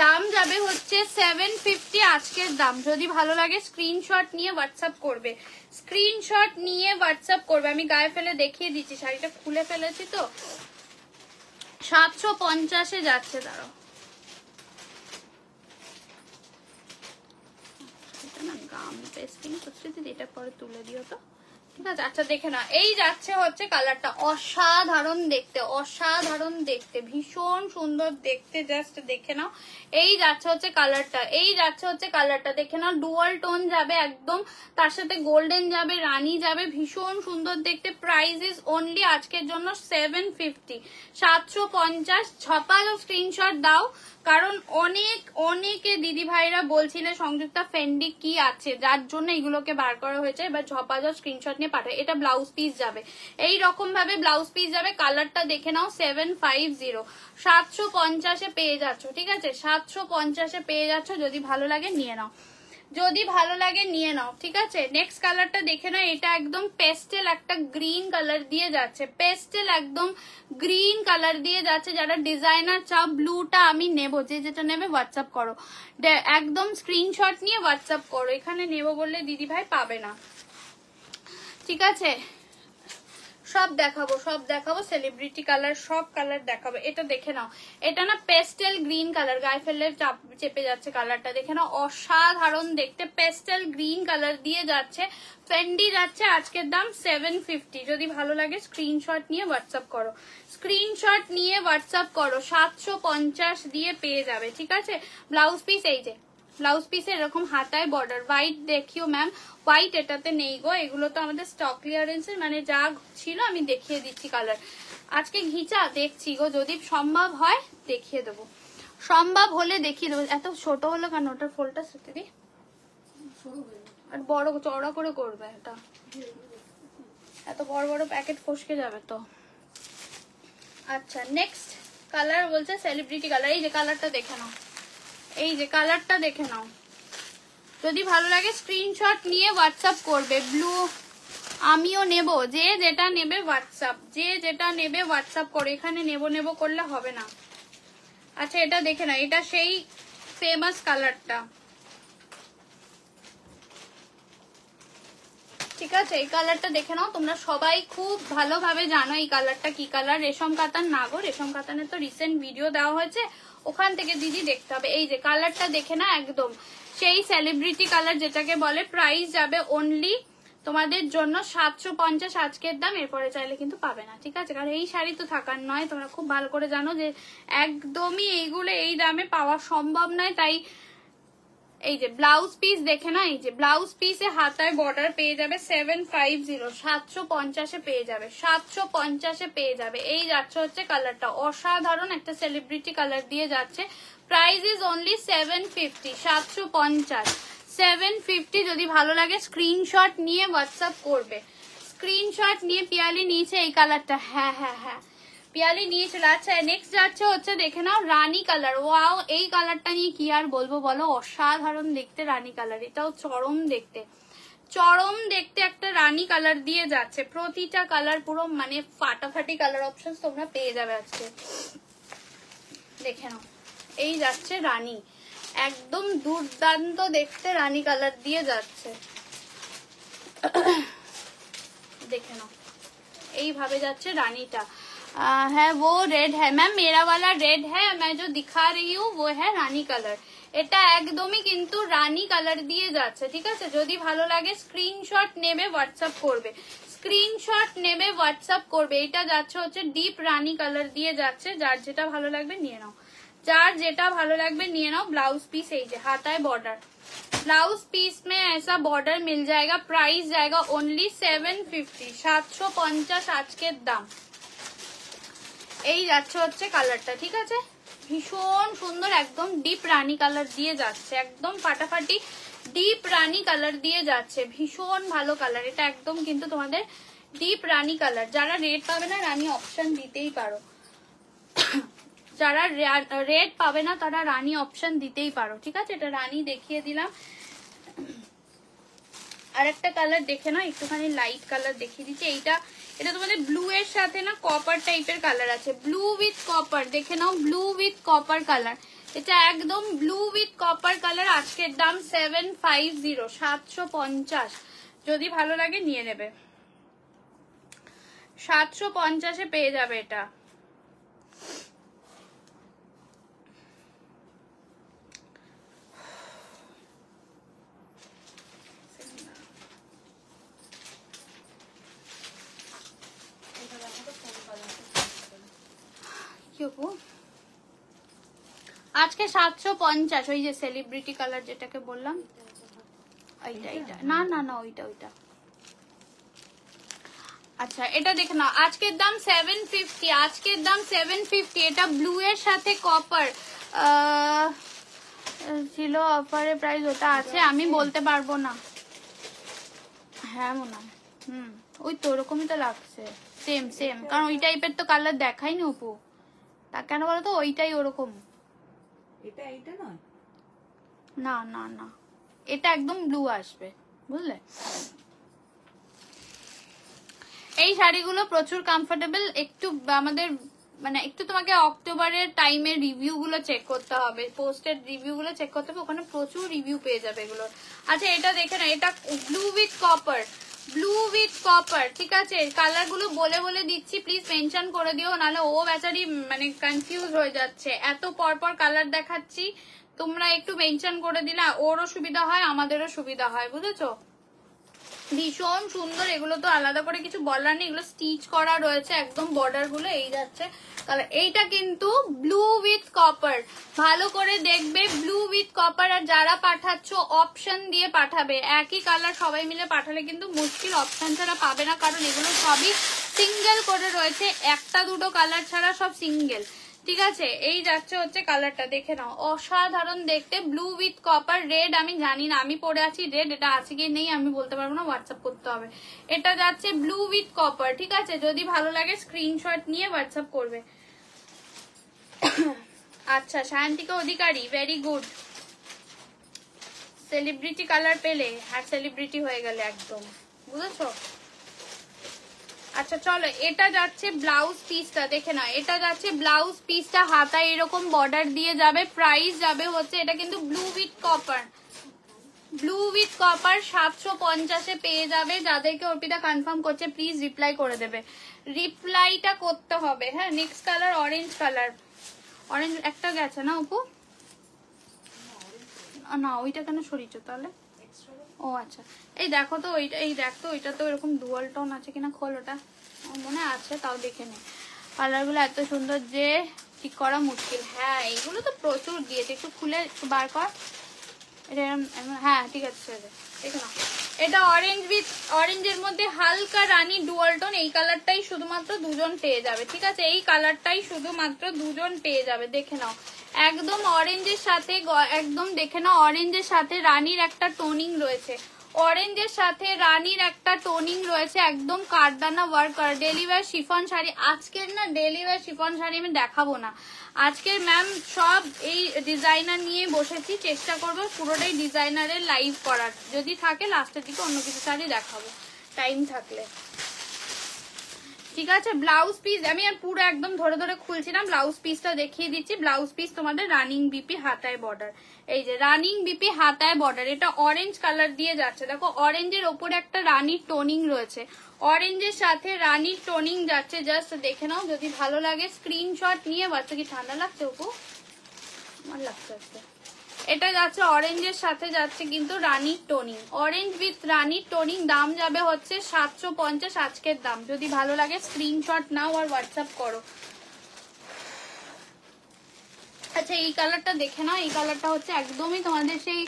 দাম যাবে হচ্ছে 750 আজকের দাম। যদি ভালো লাগে স্ক্রিনশট নিয়ে হোয়াটসঅ্যাপ করবে, স্ক্রিনশট নিয়ে হোয়াটসঅ্যাপ করবে। আমি গায়ে ফেলে দেখিয়ে দিচ্ছি, শাড়িটা খুলে ফেলেছি তো। 750-এ যাচ্ছে, দাঁড়াও আমি পেস্টিং করছি, এটা পরে তুলে দিও তো, ঠিক আছে। আচ্ছা দেখে না, এই যাচ্ছে হচ্ছে কালারটা, অসাধারণ দেখতে, অসাধারণ দেখতে, ভীষণ সুন্দর দেখতে, জাস্ট দেখে নাও। এই যাচ্ছে হচ্ছে কালারটা, এই যাচ্ছে হচ্ছে কালারটা, দেখে নাও। ডুয়াল টোন যাবে একদম, তার সাথে গোল্ডেন যাবে, রানী যাবে, ভীষণ সুন্দর দেখতে। প্রাইস ইজ অনলি আজকের জন্য 750, 750। ছপালো স্ক্রিনশট দাও, কারণ অনেকে দিদি ভাইরা বলছিলে সংযুক্তা ফেন্ডি কি আছে, যার জন্য এগুলোকে বার করা হয়েছে। এবার ঝপাঝপ স্ক্রিনশট নিয়ে পাঠায়। এটা ব্লাউজ পিস যাবে, এই রকম ভাবে ব্লাউজ পিস যাবে। কালারটা দেখে নাও, 750, 750-এ পেয়ে যাচ্ছ, ঠিক আছে, 750-এ পেয়ে যাচ্ছ। যদি ভালো লাগে নিয়ে নাও, যদি ভালো লাগে নিয়ে নাও, ঠিক আছে। নেক্সট কালারটা দেখে নাও, এটা একদম পেস্টেল একটা গ্রিন কালার দিয়ে যাচ্ছে, পেস্টেল একদম গ্রিন কালার দিয়ে যাচ্ছে। যারা ডিজাইনার চাও, ব্লুটা আমি নেব, যে যেটা নেবে হোয়াটসঅ্যাপ করো, একদম স্ক্রিনশট নিয়ে হোয়াটসঅ্যাপ করো। এখানে নেব বললে দিদি ভাই পাবে না, ঠিক আছে। সব দেখাবো, সব দেখাবো, সেলিব্রিটি কালার, সব কালার দেখাবো। এটা দেখে নাও, এটা না পেস্টেল গ্রিন কালার, গায়ে ফেললে চেপে যাচ্ছে কালারটা, দেখে নাও, অসাধারণ দেখতে। পেস্টেল গ্রিন কালার দিয়ে যাচ্ছে, ফেন্ডি যাচ্ছে আজকের দাম 750। যদি ভালো লাগে স্ক্রিনশট নিয়ে হোয়াটসঅ্যাপ করো, স্ক্রিনশট নিয়ে হোয়াটসঅ্যাপ করো। 750 দিয়ে পেয়ে যাবে, ঠিক আছে। ব্লাউজ পিস এই যে, ব্লাউজ পিসে এরকম হাতায় বর্ডার, হোয়াইট দেখিও ম্যাম, হোয়াইট এটাতে নেই গো, এগুলো তো আমাদের স্টক ক্লিয়ারেন্সের, মানে যা ছিল আমি দেখিয়ে দিচ্ছি কালার। আজকে ঘিচা দেখছি গো, যদি সম্ভব হয় দেখিয়ে দেবো, সম্ভব হলে দেখিয়ে দেবো। এত ছোট হলো কেন, ওটার ফোলটা সেটে দিই, আর বড় চওড়া করে করবে, এটা এত বড় বড় প্যাকেট ফসকে যাবে তো। আচ্ছা নেক্সট কালার বলছে সেলিব্রিটি কালার, এই যে কালারটা দেখে নাও, এই যে কালারটা দেখে নাও। যদি ভালো লাগে স্ক্রিনশট নিয়ে হোয়াটসঅ্যাপ করবে। ব্লু আমিও নেব, যে যেটা নেবে হোয়াটসঅ্যাপ, যে যেটা নেবে হোয়াটসঅ্যাপ করো, এখানে নেব করলে হবে না। আচ্ছা এটা দেখে নাও, এটা সেই ফেমাস কালারটা, ঠিক আছে। এই কালারটা দেখে নাও, তোমরা সবাই খুব ভালোভাবে জানো এই কালারটা কি কালার। রেশম কাতান না গো, রেশম কাতানের তো রিসেন্ট ভিডিও দেওয়া হয়েছে, ওখান থেকে দিদি দেখতে হবে। এই যে কালারটা দেখে না, একদম সেই সেলিব্রিটি কালার যেটাকে বলে। প্রাইস যাবে অনলি তোমাদের জন্য 750 আজকের দাম, এরপরে চাইলে কিন্তু পাবে না, ঠিক আছে। কারণ এই শাড়ি তো থাকার নয়, তোমরা খুব ভালো করে জানো যে একদমই এইগুলো এই দামে পাওয়া সম্ভব নয়। তাই এই যে ব্লাউজ পিস দেখে না, এই যে ব্লাউজ পিসে হাতায় বর্ডার পেয়ে যাবে 750, 750-এ পেয়ে যাবে, 750-এ পেয়ে যাবে। এই যাচ্ছে হচ্ছে কালারটা, অসাধারণ একটা সেলিব্রিটি কালার দিয়ে যাচ্ছে। Price is only 750, 750, 750। যদি ভালো লাগে স্ক্রিনশট নিয়ে হোয়াটসঅ্যাপ করবে, স্ক্রিনশট নিয়ে। পিয়ালি নিয়েছে এই কালারটা, হ্যাঁ হ্যাঁ হ্যাঁ পিয়ালি নিয়েছিল। আচ্ছা নেক্সট যাচ্ছে হচ্ছে দেখে নাও রানী কালার। ওয়াও, এই কালারটা নিয়ে কি আর বলবো বলো, অসাধারণ দেখতে রানী কালার, এটাও চরম দেখতে, চরম দেখতে একটা রানী কালার দিয়ে যাচ্ছে। প্রতিটা কালার পুরো মানে ফাটাফাটি কালার অপশন তোমরা পেয়ে যাবে আজকে, দেখে নাও। এই যাচ্ছে রানী, একদম দুর্দান্ত দেখতে রানী কালার দিয়ে যাচ্ছে, দেখে নাও। এইভাবে যাচ্ছে রানীটা। है वो रेड है मैम, मेरा वाला रेड है, मैं जो दिखा रही हूँ वो है रानी कलर। এটা একদমই কিন্তু রানী কালার দিয়ে যাচ্ছে, ঠিক আছে? যদি ভালো লাগে স্ক্রিনশট নেবে হোয়াটসঅ্যাপ করবে, স্ক্রিনশট নেবে হোয়াটসঅ্যাপ করবে। এটা যাচ্ছে হচ্ছে ডিপ রানী কালার দিয়ে যাচ্ছে, যার যেটা ভালো লাগবে নিয়ে নাও, যার যেটা ভালো লাগবে নিয়ে নাও। ব্লাউজ পিস এই যে हाथाय बॉर्डर, ब्लाउज पीस में ऐसा बॉर्डर मिल जाएगा। प्राइस जाएगा ओनली 750, 750 আজকের দাম। এই যাচ্ছে হচ্ছে কালারটা, ঠিক আছে? ভীষণ সুন্দর, একদম ডিপ রানী কালার দিয়ে যাচ্ছে, একদম ফাটাফাটি ডিপ রানী কালার দিয়ে যাচ্ছে, ভীষণ ভালো কালার। এটা একদম কিন্তু তোমাদের ডিপ রানী কালার। যারা রেড পাবে না রানী অপশন দিতেই পারো, যারা রেড পাবে না তারা রানী অপশন দিতেই পারো, ঠিক আছে? এটা রানী দেখিয়ে দিলাম। আর একটা কালার দেখে নাও, একটুখানি লাইট কালার দেখিয়ে দিচ্ছি। এটা তোমাদের ব্লু এর সাথে না কপার টাইপের কালার আছে, ব্লু উইথ কপার, দেখে নাও ব্লু উইথ কপার কালার। এটা একদম ব্লু উইথ কপার কালার। আজকের দাম 750, 750। যদি ভালো লাগে নিয়ে নেবে, 750-এ পেয়ে যাবে এটা। আজকে 750, ওই যে সেলিব্রিটি কালার যেটাকে বললাম, এইটা না না না ওইটা। আচ্ছা এটা দেখে নাও, আজকের দাম 750, আজকের দাম 750। এটা ব্লু এর সাথে কপার ছিল, অফারের প্রাইস ওটা আছে, আমি বলতে পারবো না। হ্যাঁ মনে হয়, ওই তো ওরকমই তো লাগছে, সেম, কারণ ওই টাইপের তো কালার দেখাইনি অপু। তা কেন বলতো, ওইটাই ওরকম। এটা নয়, না না না, এটা একদম ব্লু আসবে, বুঝলে? এই শাড়িগুলো প্রচুর কমফোর্টেবল। একটু আমাদের মানে একটু তোমাকে অক্টোবরের টাইমের রিভিউ গুলো চেক করতে হবে, পোস্টেড রিভিউ গুলো চেক করতে হবে, ওখানে প্রচুর রিভিউ পেয়ে যাবে এগুলো। আচ্ছা এটা দেখে না, এটা blue with copper, blue with copper, ঠিক আছে? কালার গুলো বলে বলে দিচ্ছি, প্লিজ মেনশন করে দিও, নাহলে ও বেচারি মানে কনফিউজ হয়ে যাচ্ছে, এত পরপর কালার দেখাচ্ছি। তোমরা একটু মেনশন করে দিলে ওরও সুবিধা হয় আমাদেরও সুবিধা হয়, বুঝেছো? ভীষণ সুন্দর এগুলো, তো আলাদা করে কিছু বলার নেই, এগুলো স্টিচ করা রয়েছে একদম বর্ডার গুলো। এই যাচ্ছে কালার, এইটা কিন্তু ব্লু উইথ কপার, ভালো করে দেখবে, ব্লু উইথ কপার। আর যারা পাঠাচ্ছ অপশন দিয়ে পাঠাবে, একই কালার সবাই মিলে পাঠালে কিন্তু মুশকিল, অপশন ছাড়া পাবে না, কারণ এগুলো সবই সিঙ্গেল করে রয়েছে, একটা দুটো কালার ছাড়া সব সিঙ্গেল, ঠিক আছে? এই যাচ্ছে হচ্ছে কালারটা, দেখে নাও, অসাধারণ দেখতে, ব্লু উইথ কপার। রেড আমি জানি না, আমি পরে আছি রেড, এটা আছে কি নেই আমি বলতে পারবো না, হোয়াটসঅ্যাপ করতে হবে। এটা যাচ্ছে ব্লু উইথ কপার, ঠিক আছে? যদি ভালো লাগে স্ক্রিনশট নিয়ে হোয়াটসঅ্যাপ করবে। আচ্ছা সায়ন্তিকা অধিকারী, ভেরি গুড। সেলিব্রিটি কালার পেলে আর সেলিব্রিটি হয়ে গেলে একদম, বুঝেছো? আচ্ছা চলো, এটা যাচ্ছে ব্লাউজ পিসটা, দেখে না, এটা যাচ্ছে ব্লাউজ পিসটা, হাতায় এরকম বর্ডার দিয়ে যাবে। প্রাইস যাবে হচ্ছে, এটা কিন্তু blue with copper, blue with copper 750-এ পেয়ে যাবে। যাদেরকে অর্পিতা কনফার্ম করছে প্লিজ রিপ্লাই করে দেবে, রিপ্লাইটা করতে হবে। হ্যাঁ next colour orange colour, orange একটা গেছে না অপু? না ওইটা কেন সরিয়েছো তাহলে? ও আচ্ছা, এই দেখো তো ওইটা, এই দেখো ওইটা তো এরকম ডুয়াল টোন আছে কিনা, খোল ওটা, মনে আছে তাও দেখে নে। কালারগুলো এত সুন্দর যে ঠিক করা মুশকিল। হ্যাঁ এইগুলো তো প্রচুর দিয়েছে, একটু খুলে একটু বার কর এটা। হ্যাঁ ঠিক আছে, দেখে নাও, এটা অরেঞ্জ উইথ অরেঞ্জের মধ্যে হালকা রানী ডুয়াল টোন। এই কালারটাই শুধুমাত্র দুজন পেয়ে যাবে, ঠিক আছে? এই কালারটাই শুধুমাত্র দুজন পেয়ে যাবে, দেখে নাও, একদম অরেঞ্জের সাথে, একদম দেখে নাও, অরেঞ্জের সাথে রানীর একটা টোনিং রয়েছে, অরেঞ্জের সাথে রানীর একটা টোনিং রয়েছে, একদম কারদানা ওয়ার্ক করা। ডেলিভার শিফন শাড়ি, আজকের না ডেলিভার শিফন শাড়ি আমি দেখাবো না, আজকের ম্যাম সব এই ডিজাইনার নিয়ে বসেছি, চেষ্টা করবো পুরোটাই ডিজাইনারের লাইভ করার, যদি থাকে লাস্টের দিকে অন্য কিছু শাড়ি দেখাবো টাইম থাকলে। ঠিক আছে। ব্লাউজ পিস আমি আর পুরো একদম ধরে ধরে খুলছিলাম, ব্লাউজ পিসটা দেখিয়ে দিচ্ছি। ব্লাউজ পিস তোমাদের রানিং বিপি হাতায় বর্ডার, এই যে রানিং বিপি হাতায় বর্ডার, এটা অরেঞ্জ কালার দিয়ে যাচ্ছে। দেখো অরেঞ্জের ওপরে একটা রানির টোনিং রয়েছে, অরেঞ্জের সাথে রানির টোনিং যাচ্ছে। জাস্ট দেখে নাও, যদি ভালো লাগে স্ক্রিনশট নিয়ে। বাচ্চা কি ঠান্ডা লাগছে ওপো? আমার লাগছে আজকে। এটা যাচ্ছে অরেঞ্জের সাথে যাচ্ছে কিন্তু রানির টোনিং, অরেঞ্জ উইথ রানির টোনিং। দাম যাবে হচ্ছে 750 আজকের দাম। যদি ভালো লাগে স্ক্রিনশট নাও আর হোয়াটসঅ্যাপ করো। আচ্ছা এই কালারটা দেখে নাও, এই কালারটা হচ্ছে একদমই তোমাদের সেই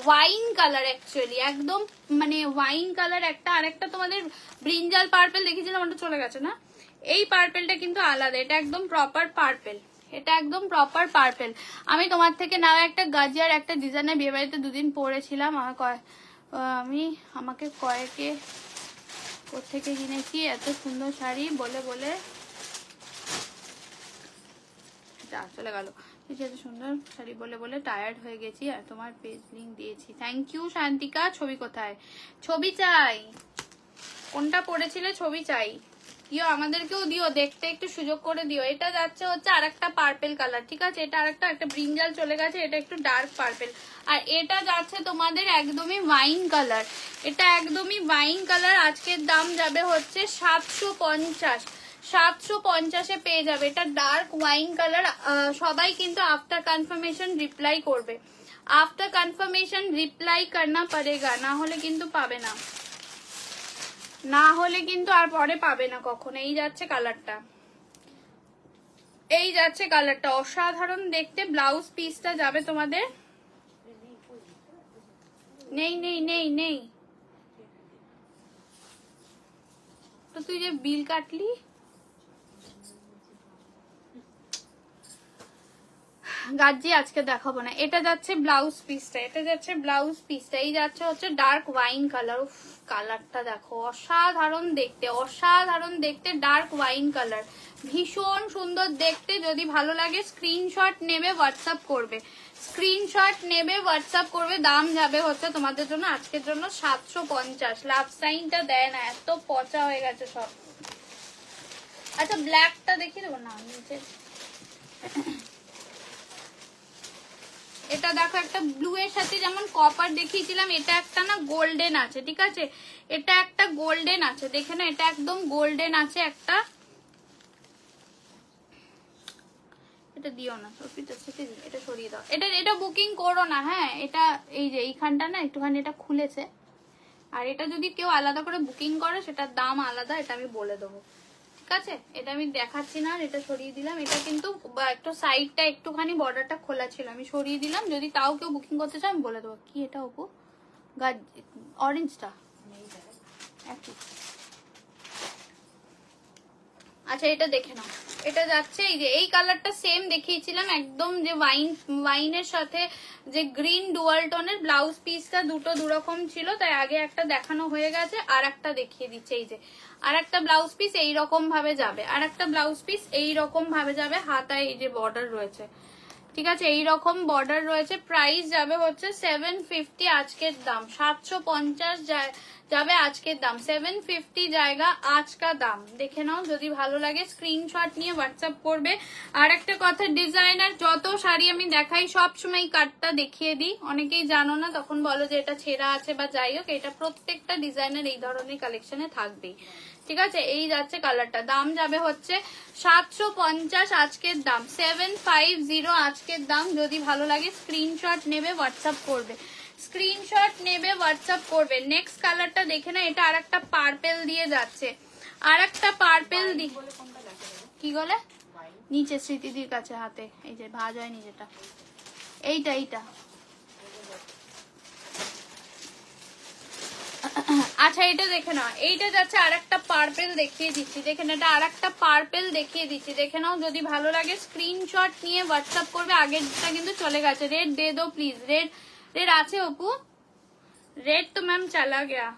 ওয়াইন কালার, অ্যাকচুয়ালি একদম মানে ওয়াইন কালার একটা। আর একটা তোমাদের ব্রিঞ্জাল পার্পেল দেখিয়েছিলাম, ওটা চলে গেছে না? এই পার্পেলটা কিন্তু আলাদা, এটা একদম প্রপার পার্পেল, এটা একদম প্রপার পার্পেল। আমি তোমার থেকে নাও একটা গাজিয়ার একটা ডিজাইনের বিয়ে বাড়িতে দুদিন পরেছিলাম। আমাকে কয়েকে কোথেকে কিনেছি এত সুন্দর শাড়ি বলে বলে চলে গেল। এত সুন্দর শাড়ি বলে বলে টায়ার্ড হয়ে গেছি, আর তোমার পেজ লিংক দিয়েছি। Thank you Shantika. ছবি কোথায়? ছবি চাই। কোনটা পড়েছিলে? ছবি চাই, দিও আমাদেরকেও দিও, দেখতে একটু সুযোগ করে দিও। এটা যাচ্ছে হচ্ছে আর একটা পার্পেল কালার, ঠিক আছে? এটা একটা ব্রিঞ্জাল চলে গেছে, এটা একটু ডার্ক পার্পেল। আর এটা যাচ্ছে তোমাদের একদমই ওয়াইন কালার, এটা একদমই ওয়াইন কালার। আজকের দাম যাবে হচ্ছে 750, 750-এ পেয়ে যাবে। এটা ডার্ক ওয়াইন কালার। সবাই কিন্তু আফটার কনফার্মেশন রিপ্লাই করবে, আফটার কনফার্মেশন রিপ্লাই করনা পড়েগা, না হলে কিন্তু পাবে না, না হলে কিন্তু আর পরে পাবে না কখনো। এই যাচ্ছে কালারটা, এই যাচ্ছে কালারটা, অসাধারণ দেখতে। ব্লাউজ পিসটা যাবে তোমাদের, নেই নেই নেই নেই তো তুই যে বিল কাটলি। গাজি আজকে দেখাবো না। এটা যাচ্ছে ব্লাউজ পিসটা, এটা যাচ্ছে ব্লাউজ পিসটা। এই যাচ্ছে হচ্ছে ডার্ক ওয়াইন কালার। উফ কালারটা দেখো, অসাধারণ দেখতে, অসাধারণ দেখতে। ডার্ক ওয়াইন কালার, ভীষণ সুন্দর দেখতে। যদি ভালো লাগে স্ক্রিনশট নেবে, হোয়াটসঅ্যাপ করবে, স্ক্রিনশট নেবে, হোয়াটসঅ্যাপ করবে। দাম যাবে হচ্ছে তোমাদের জন্য আজকের জন্য 750। লাভ সাইনটা দেয় না, এত পচা হয়ে গেছে সব। আচ্ছা ব্ল্যাকটা দেখিয়ে দেবো না নিচে। এটা দেখো একটা ব্লু এর সাথে যেমন কপার দেখিয়েছিলাম, এটা একটা না গোল্ডেন আছে, ঠিক আছে? এটা একটা গোল্ডেন আছে, দেখে না, এটা একদম গোল্ডেন আছে একটা। এটা দিও না, এটা সরিয়ে দাও। এটা বুকিং করো না, হ্যাঁ? এটা এই যে এইখানটা না একটুখানি এটা খুলেছে, আর এটা যদি কেউ আলাদা করে বুকিং করে সেটার দাম আলাদা, এটা আমি বলে দেবো, ঠিক আছে? এটা আমি দেখাচ্ছি না, এটা সরিয়ে দিলাম। এটা কিন্তু একটু সাইডটা একটুখানি বর্ডারটা খোলা ছিল, আমি সরিয়ে দিলাম। যদি তাও কেউ বুকিং করতে চায় আমি বলে দেবো। কি এটা অপু? অরেঞ্জটা আচ্ছা এটা দেখে নাও। এটা যাচ্ছে এই যে এই কালারটা সেম দেখিয়েছিলাম একদম, যে ওয়াইনের সাথে যে গ্রিন ডুয়াল টোনের। ব্লাউজ পিসটা দুটো দুরকম ছিল, তাই আগে একটা দেখানো হয়ে গেছে, আর একটা দেখিয়ে দিচ্ছে। এই যে আর একটা ব্লাউজ পিস এইরকম ভাবে যাবে, আর একটা ব্লাউজ পিস এইরকম ভাবে যাবে। হাতায় এই যে বর্ডার রয়েছে, ঠিক আছে? এইরকম বর্ডার রয়েছে। প্রাইস যাবে হচ্ছে 750 আজকের দাম। 750 যাবে আজকের দাম, 750 জায়গা আজকা দাম। দেখে নাও, যদি ভালো লাগে স্ক্রিনশট নিয়ে হোয়াটসঅ্যাপ করবে। আর একটা কথা, ডিজাইনার যত শাড়ি আমি দেখাই সব সময় কাটটা দেখিয়ে দিই, অনেকেই জানো না, তখন বলো যে এটা ছেঁড়া আছে বা যাই হোক। এটা প্রত্যেকটা ডিজাইনার এই ধরনের কালেকশনে থাকবেই, ঠিক আছে? এই যাচ্ছে কালারটা, দাম যাবে হচ্ছে 750 আজকের দাম, 750 আজকের দাম। যদি ভালো লাগে স্ক্রিনশট নেবে, হোয়াটসঅ্যাপ করবে, স্ক্রিনশট নেবে, হোয়াটসঅ্যাপ করবে। নেক্সট কালারটা দেখে না, এটা আর একটা পার্পেল দিয়ে যাচ্ছে, আর একটা পার্পেল দিয়ে। কি বলে? নিচে স্মৃতিদির কাছে হাতে, এই যে ভাজ হয় নিচেটা, এইটা এইটা। আচ্ছা এটা দেখে নাও, এইটা যাচ্ছে আর একটা পার্পেল দেখিয়ে দিচ্ছি। দেখেন এটা আর একটা পার্পেল দেখিয়ে দিচ্ছি, দেখে নাও। যদি ভালো লাগে স্ক্রিনশট নিয়ে হোয়াটসঅ্যাপ করবে। আগেরটা কিন্তু চলে গেছে। रेड दे दो प्लीज। रेड আছে অপু? रेड तो मैम चला गया,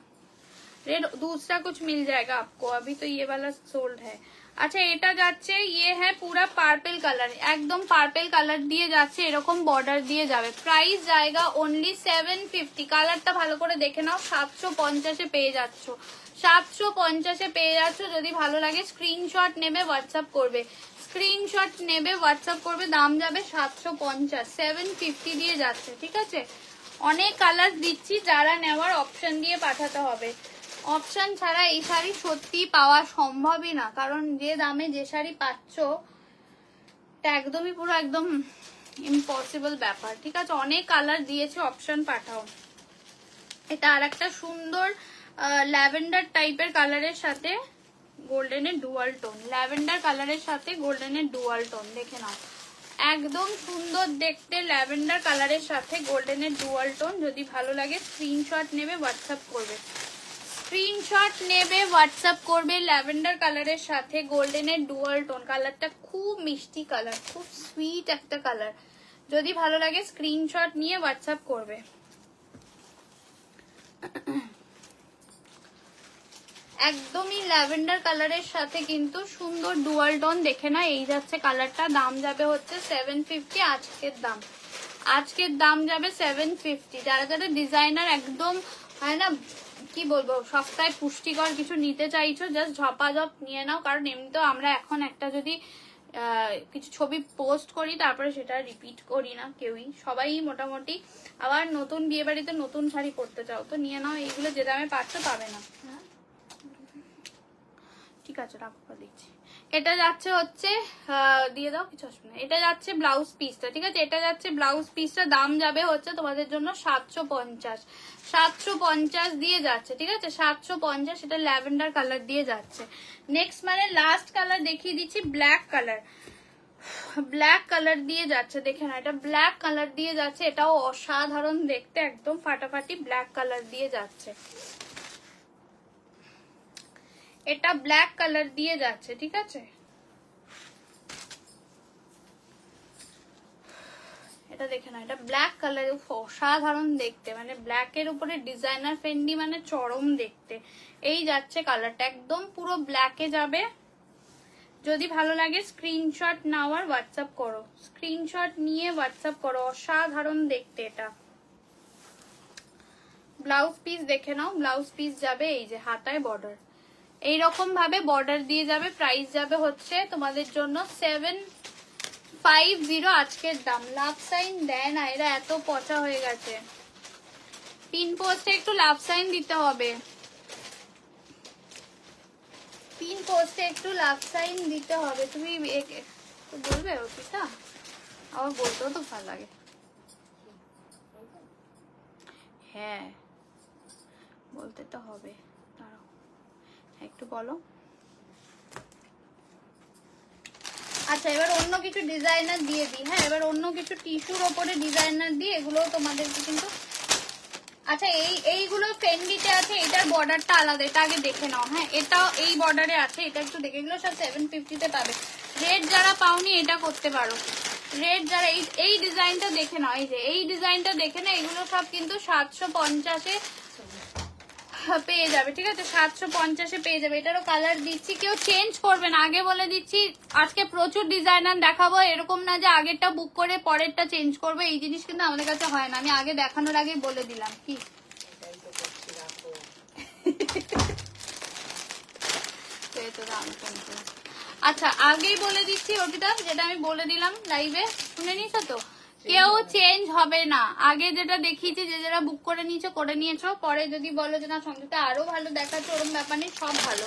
रेड दूसरा कुछ मिल जाएगा आपको, अभी तो ये वाला सोल्ड है। আচ্ছা এটা যাচ্ছে, ইয়ে হ্যাঁ পুরা পার্পেল কালার, একদম পার্পেল কালার দিয়ে যাচ্ছে, এরকম বর্ডার দিয়ে যাবে। প্রাইস জায়গা অনলি 750। কালারটা ভালো করে দেখে নাও, 750-এ পেয়ে যাচ্ছ, 750-এ পেয়ে যাচ্ছ। যদি ভালো লাগে স্ক্রিনশট নেবে, হোয়াটসঅ্যাপ করবে, স্ক্রিনশট নেবে, হোয়াটসঅ্যাপ করবে। দাম যাবে 750, 750 দিয়ে যাচ্ছে, ঠিক আছে। অনেক কালার দিচ্ছি, যারা নেওয়ার অপশন দিয়ে পাঠাতে হবে। অপশন ছাড়া এই শাড়ি সত্যি পাওয়া সম্ভবই না, কারণ যে দামে যে শাড়ি পাচ্ছ এটা একদমই পুরো একদম ইম্পসিবল ব্যাপার, ঠিক আছে। অনেক কালার দিয়েছে, অপশন পাঠাও। এটা আর একটা সুন্দর ল্যাভেন্ডার টাইপের কালারের সাথে গোল্ডেনের ডুয়াল টোন, ল্যাভেন্ডার কালারের সাথে গোল্ডেনের ডুয়াল টোন, দেখে নাও একদম সুন্দর দেখতে। ল্যাভেন্ডার কালারের সাথে গোল্ডেনের ডুয়াল টোন। যদি ভালো লাগে স্ক্রিনশট নেবে, হোয়াটসঅ্যাপ করবে, স্ক্রিনশট নেবে, হোয়াটসঅ্যাপ করবে। ল্যাভেন্ডার কালারের সাথে গোল্ডেনের ডুয়াল টোন, কালারটা খুব মিষ্টি কালার, খুব সুইট একটা কালার। যদি ভালো লাগে স্ক্রিনশট নিয়ে হোয়াটসঅ্যাপ করবে। একদমই ল্যাভেন্ডার কালারের সাথে কিন্তু সুন্দর ডুয়াল টোন, দেখে না এই যাচ্ছে কালারটা। দাম যাবে হচ্ছে 750, আজকের দাম, আজকের দাম যাবে 750। যারা যারা ডিজাইনার একদম হয় না কি বলবো, সপ্তাহে পুষ্টিকর কিছু নিতে চাইছো, জাস্ট ঝপাঝপ নিয়ে নাও। কারণ এমনিতেও আমরা এখন একটা যদি কিছু ছবি পোস্ট করি তারপরে সেটা রিপিট করি না কেউই, সবাই মোটামুটি আবার নতুন বিয়ে বাড়িতে নতুন শাড়ি পরতে চাও, তো নিয়ে নাও। এইগুলো যে দামে পাচ্ছ পাবে না, ঠিক আছে রাখো, দিচ্ছি। এটা যাচ্ছে হচ্ছে দিয়ে দাও, কিছু আসবে না। এটা যাচ্ছে ব্লাউজ পিসটা, ঠিক আছে, এটা যাচ্ছে ব্লাউজ পিসটা। দাম যাবে হচ্ছে তোমাদের জন্য 750, 750 দিয়ে যাচ্ছে, ঠিক আছে, 750। এটা ল্যাভেন্ডার কালার দিয়ে যাচ্ছে। নেক্সট মানে লাস্ট কালার দেখিয়ে দিচ্ছি, ব্ল্যাক কালার, ব্ল্যাক কালার দিয়ে যাচ্ছে, দেখে না, এটা ব্ল্যাক কালার দিয়ে যাচ্ছে। এটাও অসাধারণ দেখতে, একদম ফাটাফাটি ব্ল্যাক কালার দিয়ে যাচ্ছে। এটা ব্ল্যাক কালার দিয়ে যাচ্ছে, ঠিক আছে। এটা দেখে না, এটা ব্ল্যাক কালার, অসাধারণ দেখতে, মানে ব্ল্যাকের উপরে ডিজাইনার ফেন্ডি, মানে চরম দেখতে। এই যাচ্ছে কালারটা, একদম পুরো ব্ল্যাকে যাবে। যদি ভালো লাগে স্ক্রিনশট নাও আর হোয়াটসঅ্যাপ করো, স্ক্রিনশট নিয়ে হোয়াটসঅ্যাপ করো। অসাধারণ দেখতে এটা। ব্লাউজ পিস দেখে নাও, ব্লাউজ পিস যাবে এই যে হাতায় বর্ডার, এইরকম ভাবে বর্ডার দিয়ে যাবে। প্রাইস যাবে হচ্ছে তোমাদের জন্য 750 আজকের দাম। লাভ সাইন দেয় না এরা, এত পচা হয়ে গেছে। পিন পোস্টে একটু লাভ সাইন দিতে হবে, পিন পোস্টে একটু লাভ সাইন দিতে হবে। তুমি বলবে অর্পিতা, আমার বলতেও তো ভালো লাগে। হ্যাঁ বলতে তো হবে, দাঁড়াও একটু বলো। আচ্ছা এবার অন্য কিছু ডিজাইনার দিয়ে দিই, হ্যাঁ এবার অন্য কিছু টিস্যুর ওপরে ডিজাইনার দিই, এগুলো তোমাদেরকে কিন্তু। আচ্ছা এইগুলো ফেন্ডিতে আছে, এটার বর্ডারটা আলাদা, এটা আগে দেখে নাও। হ্যাঁ এটাও এই বর্ডারে আছে, এটা একটু দেখে। এগুলো সব 750-তে পাবে। রেড যারা পাওনি এটা করতে পারো, রেড যারা এই ডিজাইনটা দেখে নাও, এই যে এই ডিজাইনটা দেখে না, এগুলো সব কিন্তু 750-এ পেয়ে যাবে, ঠিক আছে, 750-এ পেয়ে যাবে। এটারও কালার দিচ্ছি, কেউ চেঞ্জ করবে না, আগে বলে দিচ্ছি। আজকে প্রচুর ডিজাইনার দেখাবো, এরকম না যে আগেরটা বুক করে পরেরটা চেঞ্জ করবে, এই জিনিস কিন্তু আমাদের কাছে হয় না। আমি আগে দেখানোর আগে বলে দিলাম কি আচ্ছা আগেই বলে দিচ্ছি অর্পিতা, যেটা আমি বলে দিলাম লাইভে, শুনে নিছো তো? কেউ চেঞ্জ হবে না। আগে যেটা দেখিয়েছি, যে যারা বুক করে নিয়েছো করে নিয়েছো, পরে যদি বলো যে না সঙ্গীতা আরো ভালো দেখাচ্ছে, ওরকম ব্যাপার নেই, সব ভালো।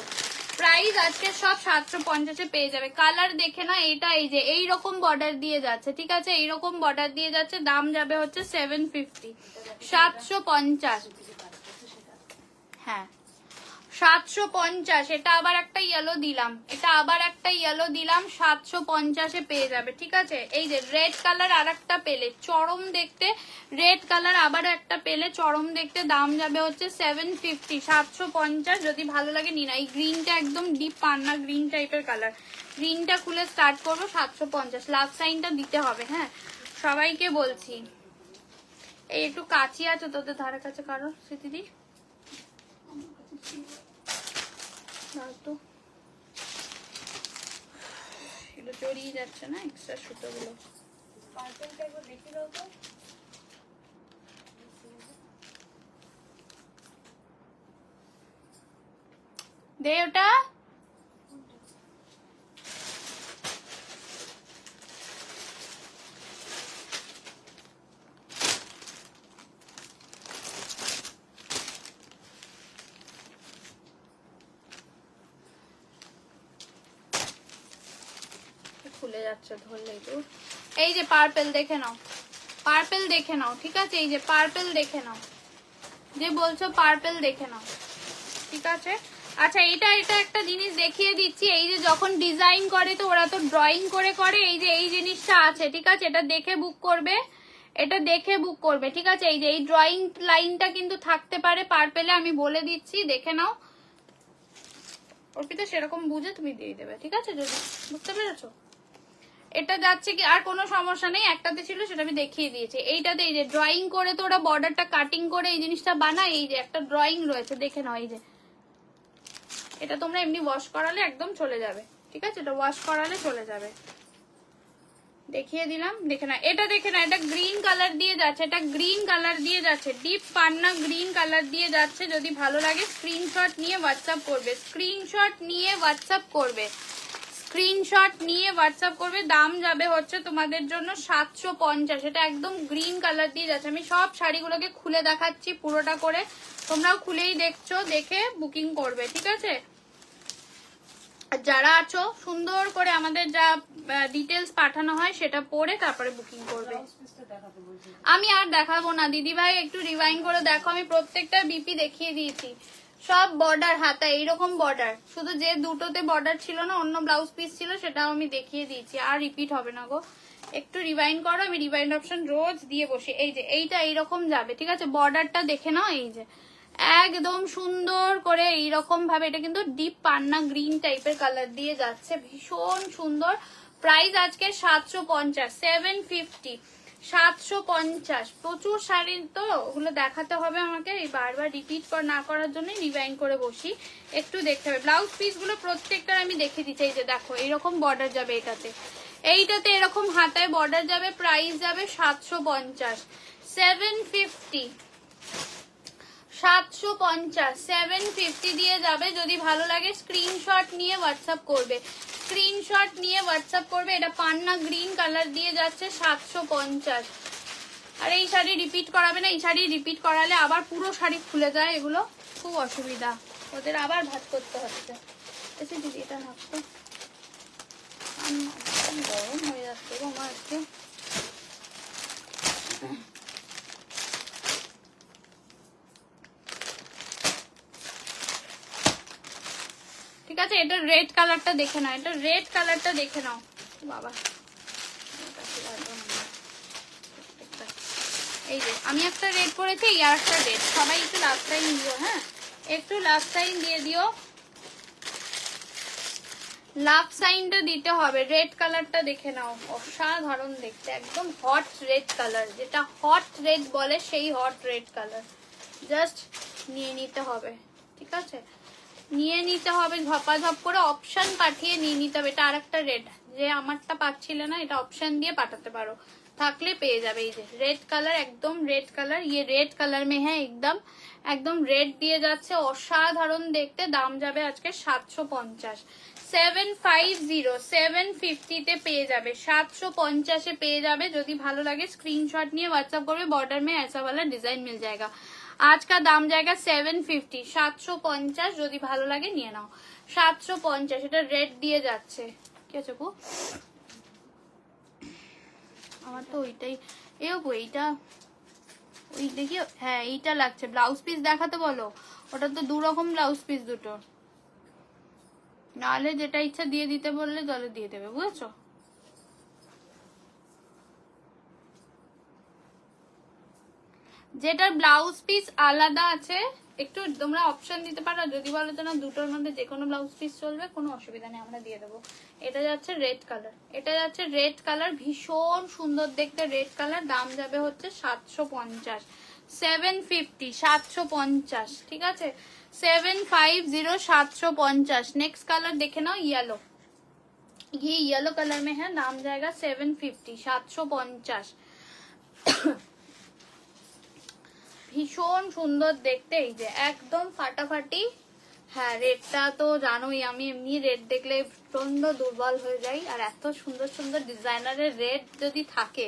প্রাইস আজকে সব 750-এ পেয়ে যাবে। কালার দেখে না, এটা এই যে এইরকম বর্ডার দিয়ে যাচ্ছে, ঠিক আছে, এইরকম বর্ডার দিয়ে যাচ্ছে। দাম যাবে হচ্ছে 750, 750। হ্যাঁ 750। এটা আবার একটা ইয়েলো দিলাম, এটা আবার একটা ইয়েলো দিলাম, 750-এ পেয়ে যাবে, ঠিক আছে। এই যে রেড কালার আর একটা পেলে চরম দেখতে, রেড কালার আবার একটা পেলে চরম দেখতে। দাম যাবে হচ্ছে 750, 750। যদি ভালো লাগে নিন। এই গ্রিনটা একদম ডিপ পান্না গ্রিন টাইপের কালার, গ্রিনটা খুলে স্টার্ট করবো 750। লাভ সাইনটা দিতে হবে, হ্যাঁ সবাইকে বলছি। এই একটু কাছি আছে তোদের ধারে কাছে কারোর স্মৃতিদি? তো এগুলো জড়িয়ে যাচ্ছে না এক্সট্রা সুতোগুলো। পার্পেলটা একবার দেখি দাও তো। দে ওটা। খুলে যাচ্ছে ধরলেই তো। এই যে পার্পল দেখে নাও, পার্পল দেখে নাও, ঠিক আছে? এই যে পার্পল দেখে নাও, যে বলছো পার্পল দেখে নাও, ঠিক আছে? আচ্ছা এটা এটা একটা জিনিস দেখিয়ে দিচ্ছি, এই যে যখন ডিজাইন করে তো ওরা তো ড্রয়িং করে করে, এই যে এই জিনিসটা আছে, ঠিক আছে? এটা দেখে বুক করবে, এটা দেখে বুক করবে, ঠিক আছে? এই যে এই ড্রয়িং লাইনটা কিন্তু থাকতে পারে পার্পেলে, আমি বলে দিচ্ছি, দেখে নাও। অর্পিতা সেরকম বুঝে তুমি দিয়ে দেবে, ঠিক আছে? যদি বুঝতে পেরেছো, এটা যাচ্ছে কি আর কোনো সমস্যা নেই, একটাতে ছিল সেটা আমি দেখিয়ে দিয়েছি। এইটাতে এই যে ড্রয়িং করে তো ওরা বর্ডারটা কাটিং করে এই জিনিসটা বানায়, এই যে একটা ড্রয়িং রয়েছে দেখে নাও। এই যে এটা তোমরা এমনি ওয়াশ করালে একদম চলে যাবে, ঠিক আছে? এটা ওয়াশ করালে চলে যাবে, দেখিয়ে দিলাম, দেখে না। এটা দেখে না, এটা গ্রিন কালার দিয়ে যাচ্ছে, এটা গ্রিন কালার দিয়ে যাচ্ছে, ডিপ পান্না গ্রিন কালার দিয়ে যাচ্ছে। যদি ভালো লাগে স্ক্রিনশট নিয়ে হোয়াটসঅ্যাপ করবে, স্ক্রিনশট নিয়ে হোয়াটসঅ্যাপ করবে, স্ক্রিনশট নিয়ে হোয়াটসঅ্যাপ করবে। দাম যাবে হচ্ছে তোমাদের জন্য 750। এটা একদম গ্রিন কালার দিয়ে যাচ্ছে। আমি সব শাড়িগুলোকে খুলে দেখাচ্ছি পুরোটা করে, তোমরাও খুলেই দেখছো, দেখে বুকিং করবে, ঠিক আছে? আর যারা আছো সুন্দর করে আমাদের যা ডিটেলস পাঠানো হয় সেটা পড়ে তারপরে বুকিং করবে। আমি আর দেখাবো না দিদি ভাই, একটু রিভাইন্ড করে দেখো, আমি প্রত্যেকটা বিপি দেখিয়ে দিয়েছি। সব বর্ডার হাতা এইরকম বর্ডার, শুধু যে দুটোতে বর্ডার ছিল না, অন্য ব্লাউজ পিস ছিল, সেটাও আমি দেখিয়ে দিয়েছি, আর রিপিট হবে না গো। একটু রিভাইন্ড করো, আমি রিভাইন্ড অপশন রোজ দিয়ে বসি। এই যে এইটা এইরকম যাবে, ঠিক আছে? বর্ডারটা দেখে নাও, এই যে একদম সুন্দর করে এইরকম ভাবে, এটা কিন্তু ডিপ পান্না গ্রিন টাইপের কালার দিয়ে যাচ্ছে, ভীষণ সুন্দর। প্রাইস আজকে 750, 750, 750। প্রচুর শাড়ি তো, ওগুলো দেখাতে হবে আমাকে, এই বারবার রিপিট না করার জন্য রিভাইন্ড করে বসি, একটু দেখতে হবে। ব্লাউজ পিস গুলো প্রত্যেকটার আমি দেখে দিচ্ছি। এই যে দেখো এইরকম বর্ডার যাবে এটাতে, এইটাতে এরকম হাতায় বর্ডার যাবে, প্রাইস যাবে 750, 750, 750, 750 দিয়ে যাবে। যদি ভালো লাগে স্ক্রিনশট নিয়ে হোয়াটসঅ্যাপ করবে, স্ক্রিনশট নিয়ে হোয়াটসঅ্যাপ করবে। এটা পান্না গ্রিন কালার দিয়ে যাচ্ছে 750। আর এই শাড়ি রিপিট করাবে না, এই শাড়ি রিপিট করালে আবার পুরো শাড়ি খুলে যায়, এগুলো খুব অসুবিধা, ওদের আবার ভাত করতে হচ্ছে। এসে দিদি এটা রাখতো, গরম হয়ে যাচ্ছে গো আমার আজকে। ঠিক আছে, এটা রেড কালারটা দেখে নাও, এটা রেড কালারটা দেখে নাও বাবা। এই যে আমি একটা রেড পরেছি, আর একটা রেড, সবাই একটু লাস্ট টাইম দিও, হ্যাঁ একটু লাস্ট টাইম দিয়ে দিও, লাভ সাইনটা দিতে হবে। রেড কালারটা দেখে নাও, অসাধারণ দেখতে, একদম হট রেড কালার, যেটা হট রেড বলে সেই হট রেড কালার। জাস্ট নিয়ে নিতে হবে, ঠিক আছে? নিয়ে নিতে হবে, ঝপাঝপ করে অপশন পাঠিয়ে নিয়ে নিতে হবে। এটা আরেকটা রেড, যে আমারটা পাচ্ছিলে না, এটা অপশন দিয়ে পাঠাতে পারো, থাকলে পেয়ে যাবে। এই যে রেড কালার, একদম রেড কালার, ইয়ে রেড কালার মে হ্যাঁ, একদম রেড দিয়ে যাচ্ছে, অসাধারণ দেখতে। দাম যাবে আজকে 750, 750, 750 তে পেয়ে যাবে, 750 পেয়ে যাবে। যদি ভালো লাগে স্ক্রিনশট নিয়ে হোয়াটসঅ্যাপ করবে। বর্ডার में ऐसा वाला डिजाइन मिल जाएगा। आज का दाम जाएगा 750, 750। যদি ভালো লাগে নিয়ে নাও, 750। এটা রেড দিয়ে যাচ্ছে, কি আছে গো? আমার তো ওইটাই, এইটা ওই দেখি, হ্যাঁ এইটা লাগছে। ব্লাউজ পিস দেখাতে বলো, ওটা তো দুরকম ব্লাউজ পিস দুটো, নাহলে যেটা ইচ্ছা দিয়ে দিতে বললে তাহলে দিয়ে দেবে, বুঝেছো? যেটার ব্লাউজ পিস আলাদা আছে, একটু তোমরা অপশন দিতে পারো, যদি বলো তো না দুটোর মধ্যে যে কোনো ব্লাউজ পিস চলবে, কোনো অসুবিধা নেই, আমরা দিয়ে দেবো। এটা যাচ্ছে রেড কালার, এটা যাচ্ছে রেড কালার, ভীষণ সুন্দর দেখতে রেড কালার। দাম যাবে হচ্ছে 750, 750, 750, ঠিক আছে? 750, 750। नेक्स्ट कलर देखे ना, येलो, ये येलो कलर में है, दाम जाएगा 750, 750। ভীষণ সুন্দর দেখতে, এই যে একদম ফাটাফাটি হ্যাঁ রেডটা তো জানোই, আমি এমনি রেড দেখলে প্রচন্ড দুর্বল হয়ে যাই, আর এত সুন্দর সুন্দর ডিজাইনারের রেড যদি থাকে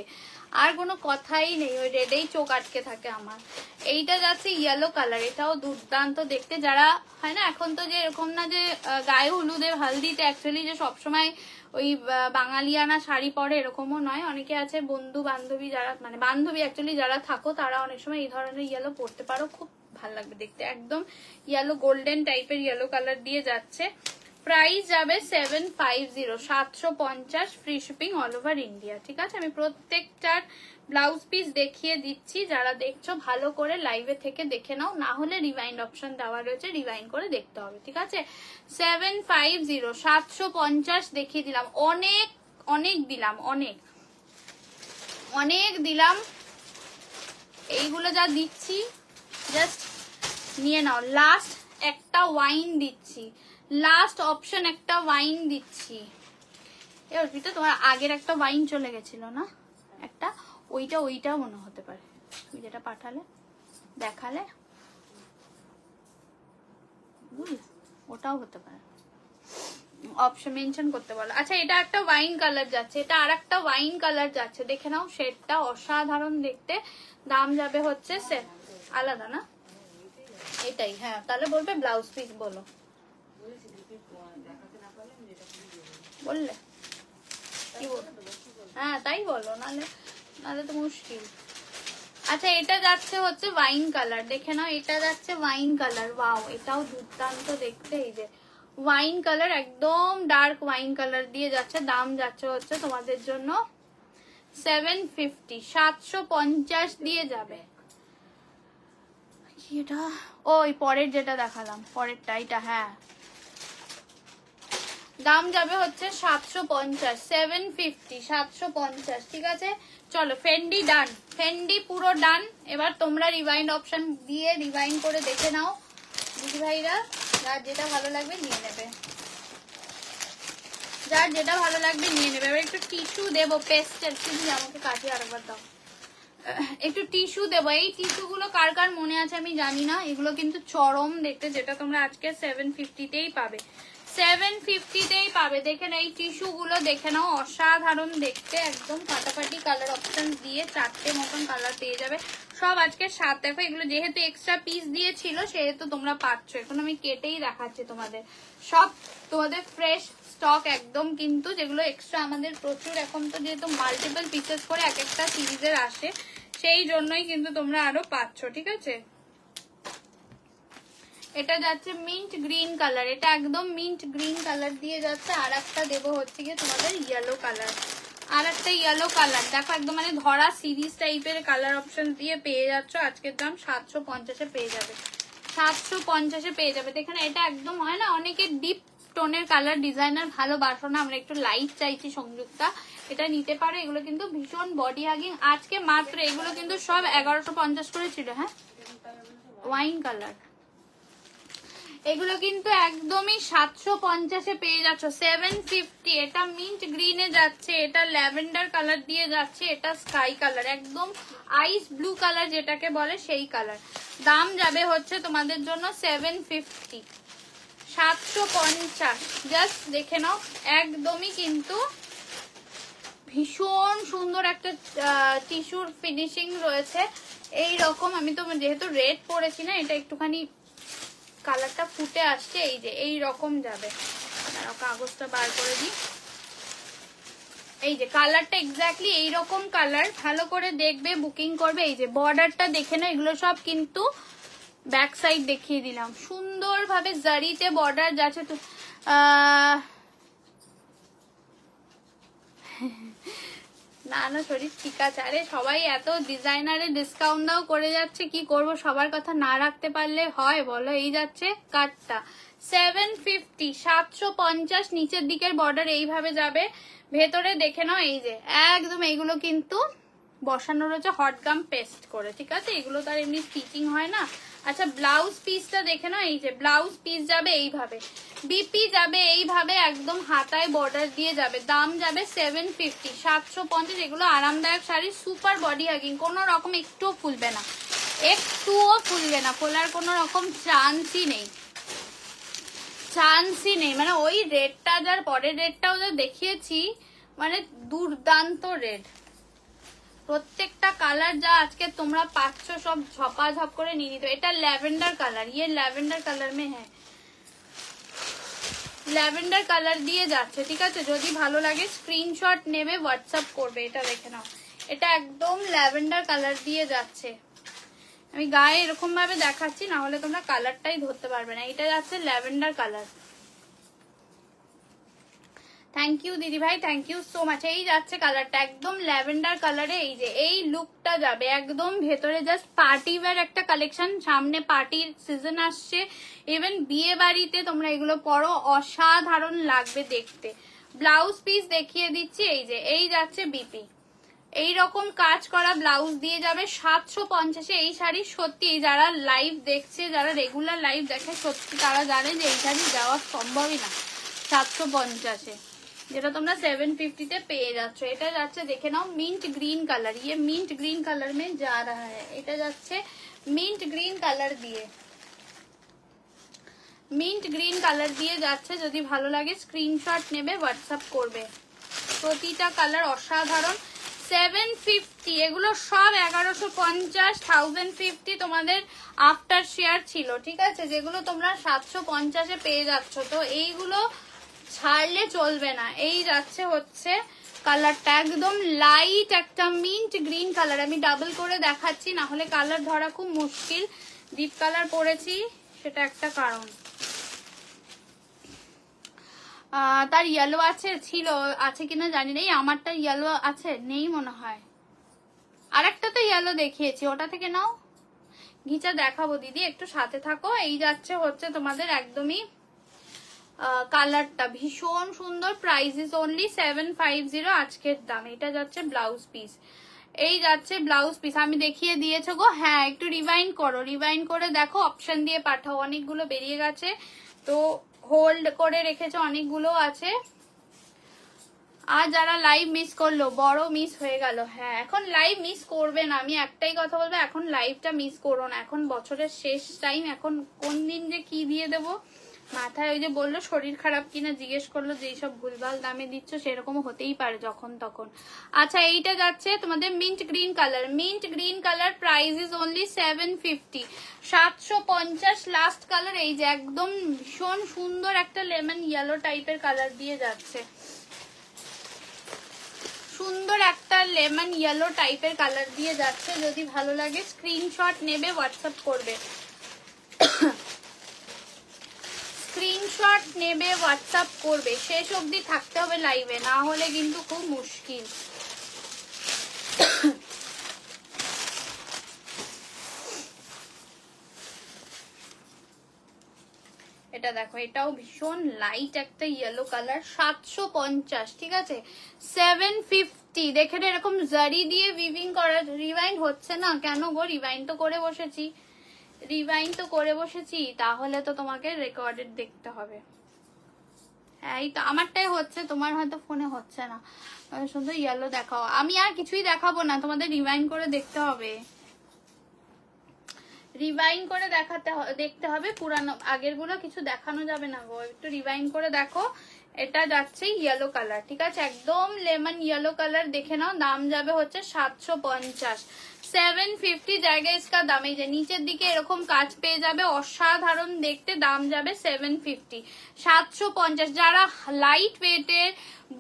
আর কোনো কথাই নেই, ওই রেডেই চোখ আটকে থাকে আমার। এইটা যাচ্ছে ইয়েলো কালার, এটাও দুর্দান্ত দেখতে। যারা হয় না এখন তো যে এরকম না যে গায়ে হলুদে হালদিতে অ্যাকচুয়ালি যে সবসময় ওই বাঙালিয়ানা শাড়ি পরে, এরকমও নয়। অনেকে আছে বন্ধু বান্ধবী যারা, মানে বান্ধবী অ্যাকচুয়ালি যারা থাকো, তারা অনেক সময় এই ধরনের ইয়েলো পরতে পারো, খুব ভালো লাগবে দেখতে। একদম ইয়েলো গোল্ডেন টাইপের ইয়েলো কালার দিয়ে যাচ্ছে। প্রাইস যাবে 750, 750, free shipping all over India. ঠিক আছে, আমি প্রত্যেকটার ব্লাউজ পিস দেখিয়ে দিচ্ছি। যারা দেখছো ভালো করে লাইভে থেকে দেখে নাও, না হলে রিভাইন্ড অপশন দেওয়া রয়েছে, রিভাইন্ড করে দেখতে হবে। ঠিক আছে, 750, 750 দেখিয়ে দিলাম। অনেক অনেক দিলাম, অনেক অনেক দিলাম। এইগুলো যা দিচ্ছি জাস্ট নিয়ে নাও। লাস্ট একটা ওয়াইন দিচ্ছি, লাস্ট অপশন একটা ওয়াইন দিচ্ছি। এবার তোমার আগের একটা ওয়াইন চলে গেছিল না একটা, ওইটা মনে হতে পারে, তুমি যেটা পাঠালে দেখালে, ওটাও হতে পারে, অপশন মেনশন করতে বলো। আচ্ছা এটা একটা ওয়াইন কালার যাচ্ছে, এটা আর একটা ওয়াইন কালার যাচ্ছে, দেখে নাও। শেডটা অসাধারণ দেখতে। দাম যাবে হচ্ছে আলাদা না, এটাই। হ্যাঁ তাহলে বলবে ব্লাউজ পিস বলো, বললে কি বলবো? হ্যাঁ তাই বলো, নাহলে তো মুশকিল। আচ্ছা এটা যাচ্ছে হচ্ছে ওয়াইন কালার, দেখে নাও। এটা যাচ্ছে ওয়াইন কালার, ওয়াও এটাও দুর্দান্ত দেখতে। এই যে ওয়াইন কালার, একদম ডার্ক ওয়াইন কালার দিয়ে যাচ্ছে। দাম যাচ্ছে হচ্ছে তোমাদের জন্য 750, 750 দিয়ে যাবে। কি এটা? ওই পরের যেটা দেখালাম, পরেরটা এটা। হ্যাঁ দাম যাবে হচ্ছে 750, 750, 750। ঠিক আছে চলো, ফেন্ডি ডান, ফেন্ডি পুরো ডান। এবার তোমরা রিভাইন্ড অপশন দিয়ে রিভাইন্ড করে দেখে নাও দিদি ভাইরা, যার যেটা ভালো লাগবে নিয়ে নেবে, যার যেটা ভালো লাগবে নিয়ে নেবে। এবার একটু টিস্যু দেবো, পেস্টের, তুমি আমাকে কাছে আরেকবার দাও, একটু টিস্যু দেবো। এই টিস্যু গুলো কার কার মনে আছে আমি জানি না, এগুলো কিন্তু চরম দেখতে, যেটা তোমরা আজকে 750তেই পাবে, 750তেই পাবে। দেখে নাও এই টিস্যু গুলো, দেখে নাও অসাধারণ দেখতে, একদম ফাটাফাটি কালার অপশন দিয়ে 4টে মতন কালার পেয়ে যাবে। সব আজকে 7। দেখো এগুলো যেহেতু এক্সট্রা পিস দিয়েছিল সেহেতু তোমরা পাচ্ছ। এখন আমি কেটেই দেখাচ্ছি তোমাদের, সব তোমাদের ফ্রেশ স্টক একদম, কিন্তু যেগুলো এক্সট্রা আমাদের প্রচুর, এখন তো যেহেতু মাল্টিপল পিসেস করে এক একটা সিরিজের আসে, সেই জন্যই কিন্তু তোমরা আরো পাচ্ছ। ঠিক আছে, এটা যাচ্ছে মিন্ট গ্রিন কালার, এটা একদম মিন্ট গ্রিন কালার দিয়ে যাচ্ছে। আর একটা দেবো হচ্ছে গিয়ে তোমাদের ইয়েলো কালার, আর একটা ইয়েলো কালার। দেখো একদম মানে ধরা সিরিজ টাইপের কালার অপশন দিয়ে পেয়ে যাচ্ছ। আজকের দাম 750-এ পেয়ে যাবে, 750-এ পেয়ে যাবে। এখানে এটা একদম হয় না, অনেকে ডিপ টোনের কালার ডিজাইনার ভালোবাসো না, আমরা একটু লাইট চাইছি সংযুক্তা, এটা নিতে পারো। এগুলো কিন্তু ভীষণ বডি হাগিং। আজকে মাত্র এগুলো কিন্তু সব 1150 করে ছিল। হ্যাঁ ওয়াইন কালার, এগুলো কিন্তু একদমই 750-এ পেয়ে যাচ্ছ, 750। এটা মিন্ট গ্রিনে যাচ্ছে, এটা ল্যাভেন্ডার কালার দিয়ে যাচ্ছে, এটা স্কাই কালার, একদম আইস ব্লু কালার যেটাকে বলে সেই কালার। দাম যাবে হচ্ছে তোমাদের জন্য 750, 750। জাস্ট দেখে নাও, একদমই কিন্তু ভীষণ সুন্দর একটা টিস্যুর ফিনিশিং রয়েছে। এই রকম আমি তো যেহেতু রেড পরেছি না, এটা একটুখানি কালারটা ফুটে আসছে, এই যে এই রকম যাবে। কাগজটা বার করে দিই, এই যে কালারটা এক্স্যাক্টলি এইরকম কালার। ভালো করে দেখবে, বুকিং করবে। এই যে বর্ডারটা দেখে না, এগুলো সব কিন্তু ব্যাক সাইড দেখিয়ে দিলাম, সুন্দরভাবে জারিতে বর্ডার যাচ্ছে। তো না না শরীর ঠিক আছে। আরে সবাই এত ডিজাইনারে ডিসকাউন্ট দাও করে যাচ্ছে, কি করব, সবার কথা না রাখতে পারলে হয় বলো। এই যাচ্ছে কাটটা 750, 750। নিচের দিকের বর্ডার এইভাবে যাবে, ভেতরে দেখে নাও এই যে একদম এইগুলো কিন্তু বসানো রয়েছে হট গাম পেস্ট করে। ঠিক আছে, এগুলো তো আর এমনি স্টিচিং হয় না। আচ্ছা ব্লাউজ পিসটা দেখে নাও, এই যে ব্লাউজ পিস যাবে এইভাবে, বিপি যাবে এইভাবে, একদম হাতায় বর্ডার দিয়ে যাবে। দাম যাবে 750, 750। এগুলো আরামদায়ক শাড়ি, সুপার বডি হাগিং, কোনো রকম একটুও ফুলবে না, একটুও ফুলবে না, ফোলার কোনো রকম চান্সই নেই। চান্সই নেই, মানে ওই রেডটা যার পরের রেডটাও যা দেখিয়েছি, মানে দুর্দান্ত রেড। প্রত্যেকটা কালার যা আজকে তোমরা পাচ্ছ সব ঝপাঝপ করে নিয়ে নিতে। এটা ল্যাভেন্ডার কালার, ইয়ে ল্যাভেন্ডার কালার মে হ্যাঁ, ল্যাভেন্ডার কালার দিয়ে যাচ্ছে, ঠিক আছে। যদি ভালো লাগে স্ক্রিনশট নেবে, হোয়াটসঅ্যাপ করবে। এটা দেখে নাও, এটা একদম ল্যাভেন্ডার কালার দিয়ে যাচ্ছে। আমি গায়ে এরকম ভাবে দেখাচ্ছি, না হলে তোমরা কালারটাই ধরতে পারবে না। এটা যাচ্ছে ল্যাভেন্ডার কালার। থ্যাংক ইউ দিদি ভাই, থ্যাংক ইউ সো মাচ। এই যাচ্ছে কালারটা একদম ল্যাভেন্ডার কালারে। এই যে এই লুকটা যাবে একদম ভেতরে, জাস্ট পার্টি ওয়্যার একটা কালেকশন। সামনে পার্টির সিজন আসছে, ইভেন বিয়ে বাড়িতে তোমরা এগুলো পরো, অসাধারণ লাগবে দেখতে। ব্লাউজ পিস দেখিয়ে দিচ্ছি। এই যে এই যাচ্ছে বিপি, এইরকম কাজ করা ব্লাউজ দিয়ে যাবে 750-এ। এই শাড়ি সত্যি যারা লাইভ দেখছে, যারা রেগুলার লাইভ দেখে, সত্যি তারা জানে যে এই শাড়ি যাওয়া সম্ভবই না 750-এ, যেটা তোমরা 750-তে পেয়ে যাচ্ছ। এটা যাচ্ছে দেখে নাও মিন্ট গ্রিন কালার, ইয়ে মিন্ট গ্রিন কালার में जा रहा है। এটা যাচ্ছে মিন্ট গ্রিন কালার দিয়ে, মিন্ট গ্রিন কালার দিয়ে যাচ্ছে। যদি ভালো লাগে স্ক্রিনশট নেবে, হোয়াটসঅ্যাপ করবে। প্রতিটা কালার অসাধারণ। 750, এগুলো সব 1150, 1050 তোমাদের আফটার শেয়ার ছিল, ঠিক আছে, যেগুলো তোমরা 750-এ পেয়ে যাচ্ছ। তো এইগুলো ছাড়লে চলবে না। এই যাচ্ছে হচ্ছে কালারটা একদম লাইট একটা মিন্ট গ্রিন কালার। আমি ডাবল করে দেখাচ্ছি, না হলে কালার ধরা খুব মুশকিল। ডিপ কালার পরেছি, সেটা একটা কারণ। তার ইয়েলো আছে, ছিল, আছে কিনা জানি না। আমারটা ইয়েলো আছে, নেই মনে হয়। আরেকটা তো ইয়েলো দেখিয়েছি, ওটা থেকে নাও। ঘিচা দেখাবো দিদি, একটু সাথে থাকো। এই যাচ্ছে হচ্ছে তোমাদের একদমই কালারটা ভীষণ সুন্দর। প্রাইস ইজ অনলি 750 আজকের দাম। এটা যাচ্ছে ব্লাউজ পিস, এই যাচ্ছে ব্লাউজ পিস। আমি দেখিয়ে দিয়েছো গো, হ্যাঁ একটু রিভাইন্ড করো, রিভাইন্ড করে দেখো, অপশন দিয়ে পাঠাও। অনেকগুলো বেরিয়ে গেছে, তো হোল্ড করে রেখেছো, অনেকগুলো আছে। আর যারা লাইভ মিস করলো, বড় মিস হয়ে গেল। হ্যাঁ, এখন লাইভ মিস করবে না, আমি একটাই কথা বলবো, এখন লাইভটা মিস করো না। এখন বছরের শেষ টাইম, এখন কোন দিন যে কি দিয়ে দেবো মাথায়। ওই যে বললো শরীর খারাপ কিনা জিজ্ঞেস করলো, যেই সব ভুলভাল দামে দিচ্ছ সেরকম হতেই পারে যখন তখন। আচ্ছা, এইটা যাচ্ছে তোমাদের mint green colour, mint green colour. Price is only 750, 750 last colour. এই যে একদম ভীষণ সুন্দর একটা লেমন ইয়েলো টাইপের কালার দিয়ে যাচ্ছে, সুন্দর একটা লেমন ইয়েলো টাইপের কালার দিয়ে যাচ্ছে। যদি ভালো লাগে স্ক্রিনশট নেবে, হোয়াটসঅ্যাপ করবে। স্ক্রিনশট নেবে, হোয়াটসঅ্যাপ করবে। শেষ অবধি থাকতে হবে লাইভে, না হলে কিন্তু খুব মুশকিল। এটা দেখো, এটাও ভীষণ লাইট একটা ইয়েলো কালার, 750, ঠিক আছে। 750 দেখে না, এরকম জারি দিয়ে উইভিং করা। রিভাইন্ড হচ্ছে না কেন গো? রিভাইন্ড তো করে বসেছি, রিভাইন্ড তো করে বসেছি, তাহলে তো তোমাকে রেকর্ডেড দেখতে হবে। হ্যাঁ, এই তো আমারটাই হচ্ছে, তোমার হয়তো ফোনে হচ্ছে না। শুধু ইয়েলো দেখাও, আমি আর কিছুই দেখাবো না, তোমাদের রিভাইন্ড করে দেখতে হবে, রিভাইন্ড করে দেখতে হবে। পুরানো আগের গুলো কিছু দেখানো যাবে না গো, একটু রিভাইন্ড করে দেখো। এটা যাচ্ছে ইয়েলো কালার, ঠিক আছে, একদম লেমন ইয়েলো কালার। দেখে নাও, দাম যাবে হচ্ছে 750, 750 জায়গায় इसका দাম। এই যে নিচের দিকে এরকম কাজ পেয়ে যাবে, অসাধারণ দেখতে। দাম যাবে 750, 750। যারা লাইট ওয়েটের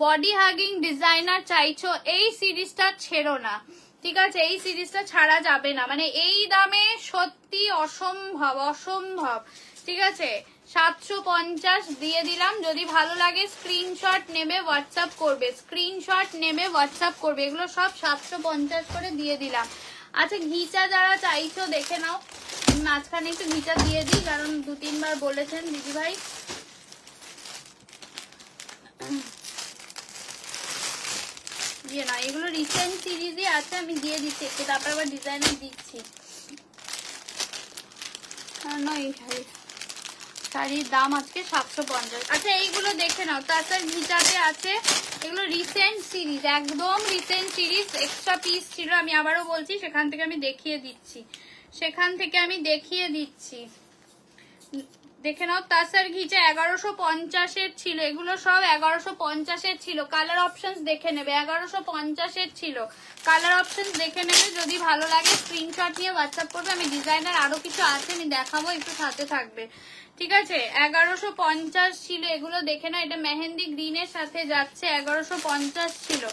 বডি হাগিং ডিজাইনার চাইছো, এই সিরিজটা ছেড়ো না, ঠিক আছে, এই সিরিজটা ছাড়া যাবে না। মানে এই দামে সত্যি অসম্ভব, অসম্ভব, ঠিক আছে। 750 দিয়ে দিলাম। যদি ভালো লাগে স্ক্রিনশট নেবে, হোয়াটসঅ্যাপ করবে, স্ক্রিনশট নেবে, হোয়াটসঅ্যাপ করবে। এগুলো সব 750 করে দিয়ে দিলাম। আচ্ছা, ঘিচা যারা চাইছো দেখে নাও, মাঝখানে একটু ঘিচা দিয়ে দিই, কারণ 2-3 বার বলেছেন দিদি ভাই। দিয়ে না, এগুলো রিসেন্ট সিরিজে আছে, আমি দিয়ে দিচ্ছি একটু, তারপর আবার ডিজাইনার দিচ্ছি। নয়, শাড়ির দাম আজকে 750। আচ্ছা, এইগুলো দেখে নাও, তাছাড়া ঘিচাতে আছে, এগুলো রিসেন্ট সিরিজ, একদম রিসেন্ট সিরিজ। এক্সট্রা পিস ছিল, আমি আবারও বলছি, সেখান থেকে আমি দেখিয়ে দিচ্ছি, সেখান থেকে আমি দেখিয়ে দিচ্ছি। দেখে নাও তাসার ঘিচে 1150 ছিল, এগুলো সব 1150 ছিল। কালার অপশন দেখে নেবে, 1150 ছিল। কালার অপশন দেখে নেবে, যদি ভালো লাগে স্ক্রিনশট নিয়ে হোয়াটসঅ্যাপ করবে। আমি ডিজাইনার আরো কিছু আছে আমি দেখাবো, একটু সাথে থাকবে, ঠিক আছে। 1150 ছিল এগুলো, দেখে নাও। এটা মেহেন্দি গ্রিনের সাথে যাচ্ছে, 1150 ছিল,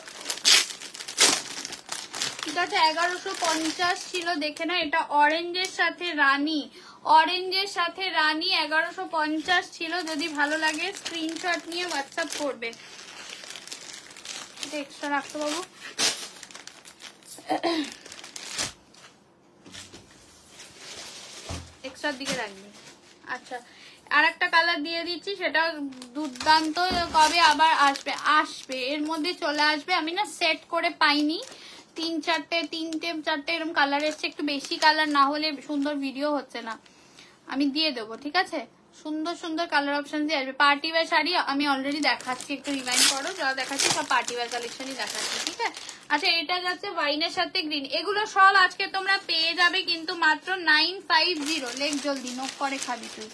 ঠিক আছে। 1150 ছিল, দেখে নাও। এটা অরেঞ্জের সাথে রানী, অরেঞ্জের সাথে রানী 1150 ছিল। যদি ভালো লাগে স্ক্রিনশট নিয়ে হোয়াটসঅ্যাপ করবে। এটা এক্সট্রা রাখতে বাবু, এক্সট্রার দিকে রাখবি। আচ্ছা, আর একটা কালার দিয়ে দিচ্ছি, সেটা দুর্দান্ত। কবে আবার আসবে? আসবে, এর মধ্যে চলে আসবে। আমি না সেট করে পাইনি, তিনটে চারটে এরকম কালার এসছে। একটু বেশি কালার না হলে সুন্দর ভিডিও হচ্ছে না। আমি দিয়ে দেবো, ঠিক আছে। সুন্দর সুন্দর কালার অপশন দিয়ে আসবে। পার্টি ওয়্যার শাড়ি আমি অলরেডি দেখাচ্ছি, একটু রিমাইন্ড করো। যা দেখাচ্ছি সব পার্টি ওয়্যার কালেকশনই দেখাচ্ছি, ঠিক আছে। আচ্ছা, এটা যাচ্ছে ওয়াইনের সাথে গ্রিন। এগুলো সব আজকে তোমরা পেয়ে যাবে কিন্তু মাত্র 950। লেখ জলদি, নোট করে খাবি তুই।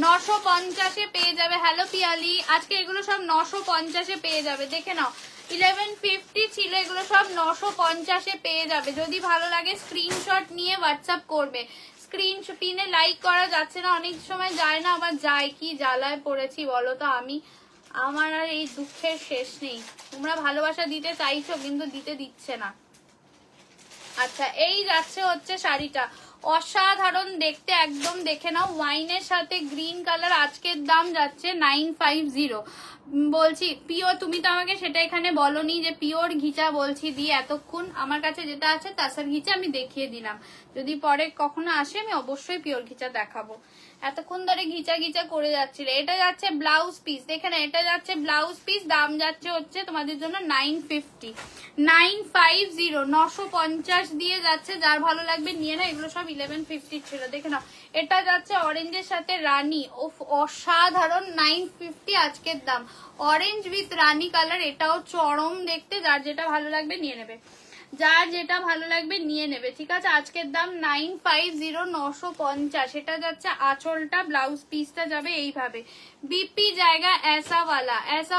950 পেয়ে যাবে। হ্যালো পিয়ালি, আজকে এগুলো সব 950 পেয়ে যাবে, দেখে নাও। 1150 ছিল, এগুলো সব 950 পেয়ে যাবে। যদি ভালো লাগে স্ক্রিনশট নিয়ে হোয়াটসঅ্যাপ করবে। স্ক্রিনশটে লাইক করা যাচ্ছে না, অনেক সময় যায় না, আবার যায়। কি জ্বালায় পড়েছি বলো তো আমি, আমার আর এই দুঃখের শেষ নেই। তোমরা ভালোবাসা দিতে চাইছো কিন্তু দিতে দিচ্ছে না। আচ্ছা, এই যাচ্ছে হচ্ছে শাড়িটা, অসাধারণ দেখতে, একদম দেখে নাও। ওয়াইনের সাথে গ্রিন কালার, আজকের দাম যাচ্ছে 950। বলছি পিওর, তুমি তো আমাকে সেটা এখানে বলনি যে পিওর ঘিচা বলছি দিয়ে এতক্ষণ। আমার কাছে যেটা আছে তাসার ঘিচা আমি দেখিয়ে দিলাম, যদি পরে কখনো আসে আমি অবশ্যই পিওর ঘিচা দেখাবো। এতক্ষণ ধরে ঘিচা ঘিচা করে যাচ্ছিল। এটা যাচ্ছে ব্লাউজ পিস, এখানে এটা যাচ্ছে ব্লাউজ পিস, দাম যাচ্ছে হচ্ছে তোমাদের জন্য 950। 950 দিয়ে যাচ্ছে। যার ভালো লাগবে নিয়ে না, এগুলো সব 1150 ছিল, দেখে নাও। এটা যাচ্ছে অরেঞ্জের সাথে রানী, অসাধারণ, 950 আজকের দাম। অরেঞ্জ উইথ রানী কালার, এটাও চরম দেখতে। যার যেটা ভালো লাগবে নিয়ে নেবে, যার যেটা ভালো লাগবে নিয়ে নেবে, ঠিক আছে। আজকের দাম 950, 950। এটা যাচ্ছে আঁচলটা, ব্লাউজ পিসটা যাবে এইভাবে। बीपी जाएगा ऐसा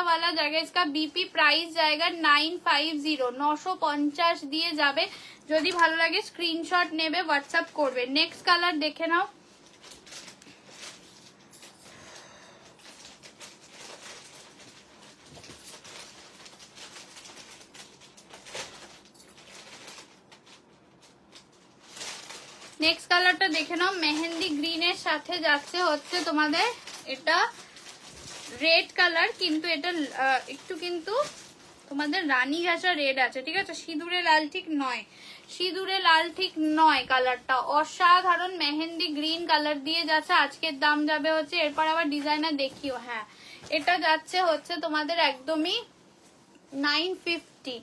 वाला जाएगा। इसका बीपी प्राइस जाएगा 950, 950 দিয়ে যাবে। যদি ভালো লাগে স্ক্রিনশট নেবে, হোয়াটসঅ্যাপ করবে। নেক্সট কালার দেখে নাও। নেক্সট কালারটা দেখে নাও, মেহেন্দি গ্রিনের সাথে যাচ্ছে হচ্ছে তোমাদের এটা রেড কালার, কিন্তু এটা একটু কিন্তু তোমাদের রানী ঘাসা রেড আছে, ঠিক আছে। সিঁদুরে লাল ঠিক নয়, সিঁদুরে লাল ঠিক নয়। কালারটা অসাধারণ মেহেন্দি গ্রিন কালার দিয়ে যাচ্ছে। আজকের দাম যাবে হচ্ছে, এরপর আবার ডিজাইনার দেখিও। হ্যাঁ, এটা যাচ্ছে হচ্ছে তোমাদের একদমই 950,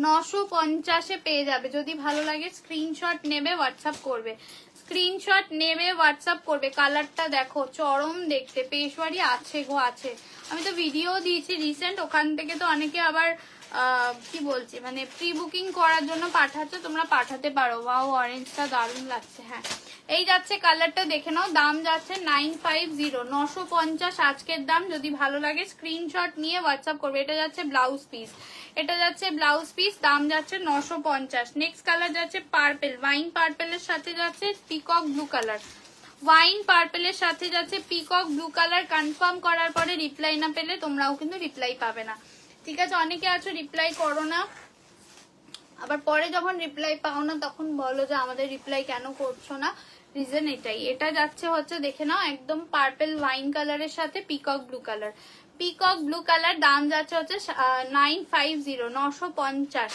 950 পেয়ে যাবে। যদি ভালো লাগে স্ক্রিনশট নেবে, হোয়াটসঅ্যাপ করবে। স্ক্রিনশট নেবে, হোয়াটসঅ্যাপ করবে। কালারটা দেখো চরম দেখতে, পেশওয়ারি আছে গো, আছে। আমি তো ভিডিও দিয়েছি রিসেন্ট, ওখান থেকে তো অনেকে আবার কি বলছি মানে প্রি বুকিং করার জন্য পাঠাচ্ছে, তোমরা পাঠাতে পারো। ওয়াও, অরেঞ্জটা দারুণ লাগছে। হ্যাঁ, এই যাচ্ছে কালারটা, দেখে নাও। দাম যাচ্ছে 950, 950 আজকের দাম। যদি ভালো লাগে স্ক্রিনশট নিয়ে হোয়াটসঅ্যাপ করবে। এটা যাচ্ছে ব্লাউজ পিস, এটা যাচ্ছে ব্লাউজ পিস, দাম যাচ্ছে 950। নেক্সট কালার যাচ্ছে পার্পেল, ওয়াইন পার্পেলের সাথে যাচ্ছে পিকক ব্লু কালার, ওয়াইন পার্পেলের সাথে যাচ্ছে পিকক ব্লু কালার। কনফার্ম করার পরে রিপ্লাই না পেলে তোমরাও কিন্তু রিপ্লাই পাবে না, ঠিক আছে। অনেকে আছো রিপ্লাই করো না, আবার পরে যখন রিপ্লাই পাও না তখন বলো যে আমাদের রিপ্লাই কেন করছো না। রিজন এটাই। এটা যাচ্ছে হচ্ছে দেখে নাও একদম পার্পল ওয়াইন কালারের সাথে peacock blue colour, peacock blue colour. দাম যাচ্ছে হচ্ছে 950, 950,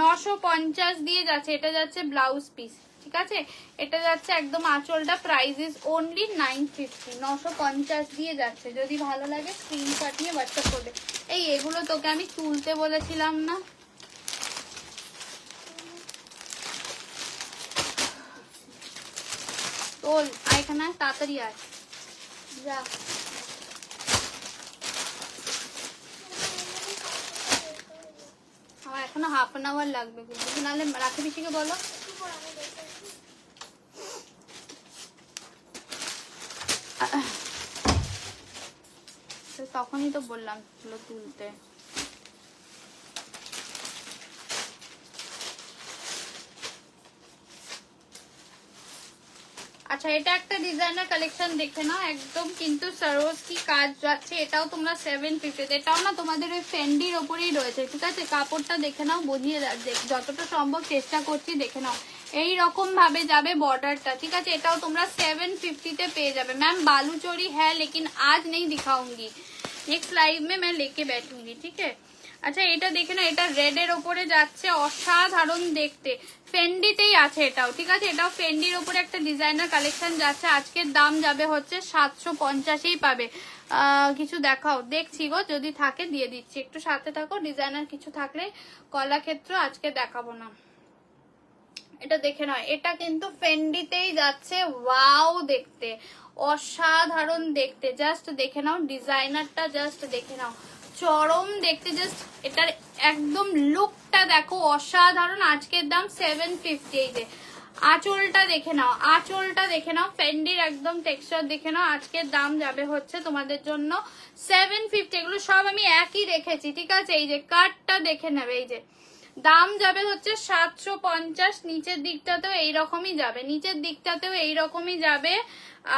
950 দিয়ে যাচ্ছে। এটা যাচ্ছে ব্লাউজ পিস, ঠিক আছে। এটা যাচ্ছে একদম আঁচলটা, প্রাইস ইজ অনলি 950, 950 দিয়ে যাচ্ছে। যদি ভালো লাগে স্ক্রিনশট নিয়ে হোয়াটসঅ্যাপ করবে। এই এগুলো তোকে আমি তুলতে বলেছিলাম না, তোল এখানে তাড়াতাড়ি আয়, যা। আমার এখনো হাফ অ্যান আওয়ার লাগবে, বুঝলি, নাহলে রাখি পিসিকে বলো। তো তখনই তো বললাম তুলতে। আচ্ছা এটা একটা ডিজাইনার কালেকশন দেখে নাও, একদম কিন্তু সরোজকি কাজ যাচ্ছে, এটাও তোমরা 750, এটাও না তোমাদের ওই ফেন্ডির ওপরেই রয়েছে, ঠিক আছে? কাপড়টা দেখে নাও, বুঝিয়ে যতটা সম্ভব চেষ্টা করছি, দেখে নাও এই রকম ভাবে যাবে বর্ডারটা, ঠিক আছে? এটাও তোমরা 750 পেয়ে যাবে। मैम बालूचोरी है लेकिन आज नहीं दिखाऊंगी, नेक्स्ट लाइव में मैं लेके बैठूंगी, ठीक है? আচ্ছা এটা দেখে না, এটা রেড এর উপরে যাচ্ছে, অসাধারণ দেখতে, ফেন্ডিতেই আছে এটাও, ঠিক আছে? এটাও ফেন্ডির উপরে একটা ডিজাইনার কালেকশন যাচ্ছে, আজকের দাম যাবে হচ্ছে 750 পাবে। কিছু দেখাও, দেখছি গো, যদি থাকে দিয়ে দিচ্ছি, একটু সাথে থাকো, ডিজাইনার কিছু থাকলে কলাক্ষেত্র আজকে দেখাবো না। এটা দেখে নাও, এটা কিন্তু ফেন্ডিতেই যাচ্ছে, ওয়াও দেখতে, অসাধারণ দেখতে, জাস্ট দেখে নাও ডিজাইনারটা, জাস্ট দেখে নাও, চরম দেখতে, জাস্ট এটার একদম লুকটা দেখো, অসাধারণ। আজকের দাম 750। এই যে আঁচলটা দেখে নাও, আঁচলটা দেখে নাও, ফেন্ডির একদম টেক্সচার দেখে নাও, আজকের দাম যাবে হচ্ছে তোমাদের জন্য 750। এগুলো সব আমি একই রেখেছি, ঠিক আছে? এই যে কাটটা দেখে নেবে, এই যে দাম যাবে হচ্ছে 750, নিচের দিকটাতেও এইরকমই যাবে, নিচের দিকটাতেও এইরকমই যাবে।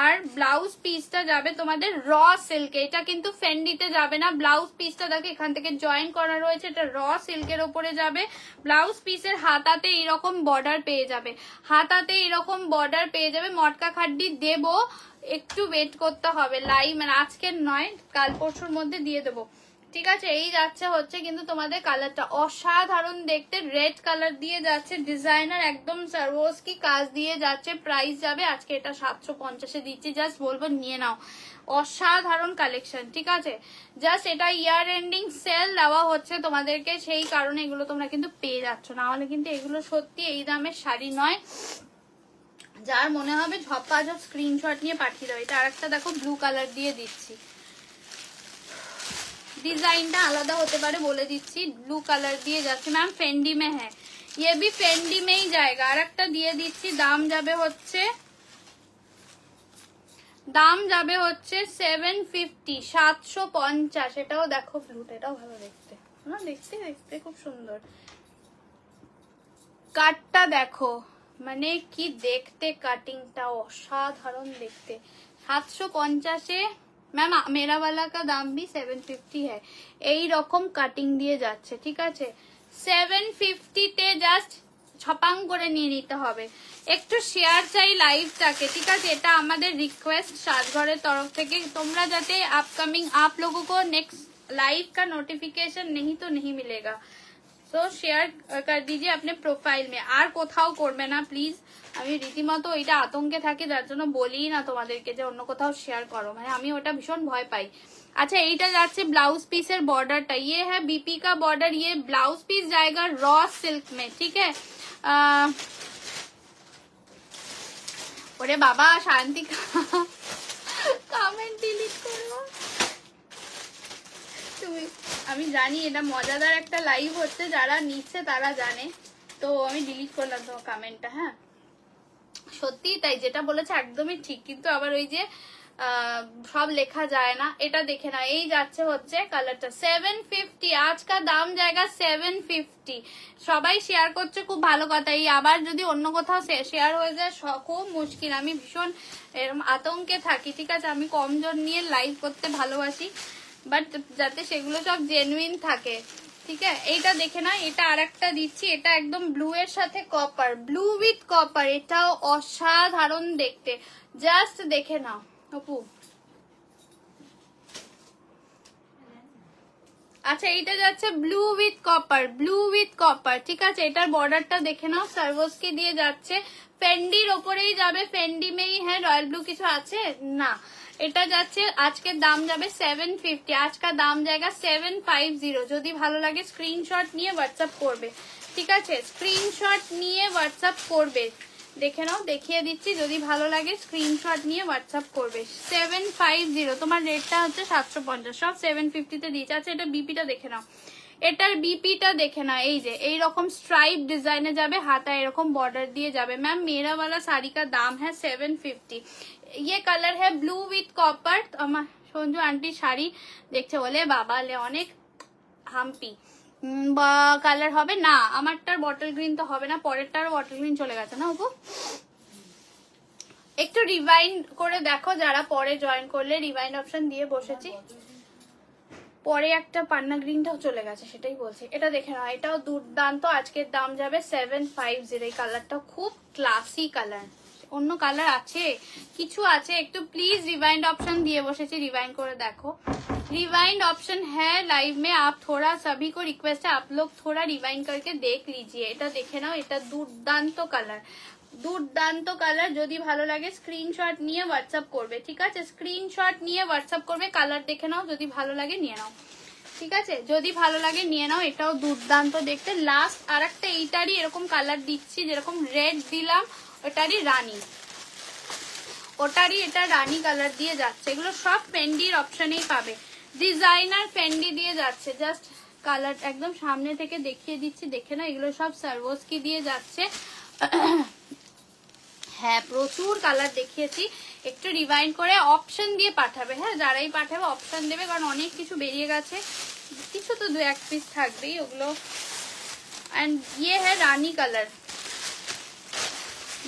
আর ব্লাউজ পিসটা যাবে তোমাদের র সিল্কে, এটা কিন্তু ফেন্ডিতে যাবে না, ব্লাউজ পিসটা দেখো এখান থেকে জয়েন করা রয়েছে, এটা র সিল্কের ওপরে যাবে। ব্লাউজ পিসের হাতাতে এইরকম বর্ডার পেয়ে যাবে, হাতাতে এরকম বর্ডার পেয়ে যাবে, মটকা খাড্ডি দেব, একটু ওয়েট করতে হবে, লাইভ মানে আজকের নয়, কাল পরশুর মধ্যে দিয়ে দেবো, ঠিক আছে? এই যাচ্ছে হচ্ছে কিন্তু তোমাদের কালারটা অসাধারণ দেখতে, রেড কালার দিয়ে যাচ্ছে, ডিজাইনার একদম সরোজকি কাজ দিয়ে যাচ্ছে, প্রাইস যাবে আজকে এটা 750 দিচ্ছি, জাস্ট বলবো নিয়ে নাও, অসাধারণ কালেকশন, ঠিক আছে? জাস্ট এটা ইয়ার এন্ডিং সেল দেওয়া হচ্ছে তোমাদেরকে, সেই কারণে এগুলো তোমরা কিন্তু পেয়ে যাচ্ছ, না হলে কিন্তু এগুলো সত্যি এই দামের শাড়ি নয়। যার মনে হবে ঝপাঝপ স্ক্রিনশট নিয়ে পাঠিয়ে দাও। এটা আরেকটা দেখো ব্লু কালার দিয়ে দিচ্ছি, ডিজাইনটা আলাদা হতে পারে বলে দিচ্ছি, ব্লু কালার দিয়ে যাচ্ছে। ম্যাম ফেন্ডি মে হ্যাঁ, ये भी ফেন্ডি মেই জায়গা। আর একটা দিয়ে দিচ্ছি, দাম যাবে হচ্ছে 750, 750। এটাও দেখো ব্লুটা, এটাও ভালো দেখতে, না দেখতে দেখতে খুব সুন্দর, কাটটা দেখো, মানে কি দেখতে, কাটিংটা অসাধারণ দেখতে। 750 मैम मेरा वाला का दाम भी 750 है, এই রকম কাটিং দিয়ে যাচ্ছে, ঠিক আছে? 750 তে জাস্ট ছপাং করে নিয়ে নিতে হবে। একটু শেয়ার চাই লাইভটাকে, ঠিক আছে? এটা আমাদের রিকোয়েস্ট সাজঘরের তরফ থেকে, তোমরা যাতে আপকামিং आप लोगों को नेक्स्ट लाइव का नोटिफिकेशन नहीं तो नहीं मिलेगा, तो शेयर कर दीजिए अपने प्रोफाइल में। আর কোথাও করবে না প্লিজ, আমি রীতিমতো এটা আতঙ্কে থাকি, যার জন্য বলি না তোমাদেরকে যে অন্য কোথাও শেয়ার করো, মানে আমি ওটা ভীষণ ভয় পাই। আচ্ছা এইটা যাচ্ছে ব্লাউজ পিসের বর্ডারটা, ये है बीपी का बॉर्डर, ये ब्लाउज पीस जाएगा रॉ सिल्क में, ठीक है? ওরে বাবা শান্তি, কমেন্ট ডিলিট করবো তুমি, আমি জানি এটা মজাদার একটা লাইভ হচ্ছে, যারা নিচ্ছে তারা জানে, তো আমি ডিলিট করলাম তোমার কমেন্টটা। হ্যাঁ সত্যি তাই, যেটা বলেছে একদমই ঠিক, কিন্তু আবার ওই যে সব লেখা যায় না। এটা দেখে না, এই যাচ্ছে হচ্ছে কালারটা 750, আজকা দাম জায়গা 750। সবাই শেয়ার করছে, খুব ভালো কথা। এই আবার যদি অন্য কোথাও শেয়ার হয়ে যায় খুব মুশকিল, আমি ভীষণ আতঙ্কে থাকি, ঠিক আছে? আমি কমজোর নিয়ে লাইভ করতে ভালোবাসি, বাট যাতে সেগুলো সব জেনুইন থাকে, ঠিক আছে? এইটা দেখে না, এটা আরেকটা দিচ্ছি, এটা একদম ব্লু এর সাথে কপার, ব্লু উইথ কপার, এটাও অসাধারণ দেখতে, জাস্ট দেখে নাও অপু। আচ্ছা এইটা যাচ্ছে blue with copper, blue with copper, ঠিক আছে? এটার বর্ডারটা দেখে নাও, সার্ভোসকে দিয়ে যাচ্ছে, ফেন্ডির ওপরেই যাবে, ফেন্ডি মেই হ্যাঁ, রয়্যাল ব্লু কিছু আছে না। এটা যাচ্ছে আজকের দাম যাবে 750, আজকের দাম জায়গা 750। যদি ভালো লাগে স্ক্রিনশট নিয়ে হোয়াটসঅ্যাপ করবে, ঠিক আছে? স্ক্রিনশট নিয়ে হোয়াটসঅ্যাপ করবে, দেখে নাও, দেখিয়ে দিচ্ছি, যদি ভালো লাগে স্ক্রিনশট নিয়ে হোয়াটসঅ্যাপ করবে। 750, তোমার রেটটা হচ্ছে 750, সব 750 তে দিয়েছে। আচ্ছা এটা বিপিটা দেখে নাও, এটার বিপিটা দেখে নাও, এই যে এইরকম স্ট্রাইপ ডিজাইনে যাবে, হাতা এরকম বর্ডার দিয়ে যাবে। मैम मेरा वाला साड़ी का दाम है 750, ये कलर है blue with copper, Sanju aunty sari দেখছে বলে বাবা লে অনেক হাম্পি বা কালার হবে না, আমারটার বটল গ্রিন তো হবে না, পরেরটার বটল গ্রিন চলে গেছে না আপু। একটু রিভাইন্ড করে দেখো যারা পরে জয়েন করলে, রিভাইন্ড অপশন দিয়ে বসেছি, পরে একটা পান্না গ্রিনটাও চলে গেছে, সেটাই বলছি। এটা দেখে নাও, এটাও দুর্দান্ত, আজকের দাম যাবে 750। এই কালারটাও খুব ক্লাসি কালার। অন্য কালার আছে, কিছু আছে, একটু প্লিজ রিवाइंड ऑप्शन दिए বসেছি, রিवाइंड করে দেখো। रिवाइंड ऑप्शन है लाइव में, आप थोड़ा सभी को रिक्वेस्ट है आप लोग थोड़ा रिवाइंड करके देख लीजिए। এটা দেখে নাও, এটা দুর্দান্ত কালার, দুর্দান্ত কালার। যদি ভালো লাগে স্ক্রিনশট নিয়ে হোয়াটসঅ্যাপ করবে, ঠিক আছে? স্ক্রিনশট নিয়ে হোয়াটসঅ্যাপ করবে, কালার দেখে নাও, যদি ভালো লাগে নিয়ে নাও, ঠিক আছে? যদি ভালো লাগে নিয়ে নাও। এটাও দুর্দান্ত দেখতে। লাস্ট আর একটা এইটারই এরকম কালার দিচ্ছি, যেরকম রেড দিলাম ওটারই রানী, ওটারই এটা রানী কালার দিয়ে যাচ্ছে। এগুলো সব ফেন্ডির অপশনেই পাবে, ডিজাইনার ফেন্ডি দিয়ে যাচ্ছে। জাস্ট কালার একদম সামনে থেকে দেখিয়ে দিচ্ছি, দেখে না, এগুলো সব সার্ভোস্কি দিয়ে যাচ্ছে। হ্যাঁ, প্রচুর কালার দেখিয়েছি। একটু রিভাইন্ড করে অপশন দিয়ে পাঠাবে, হ্যাঁ, যারাই পাঠাবে অপশন দেবে, কারণ অনেক কিছু বেরিয়ে গেছে, কিছু তো 2-1 পিস থাকবেই ওগুলো। एंड ये है रानी कलर,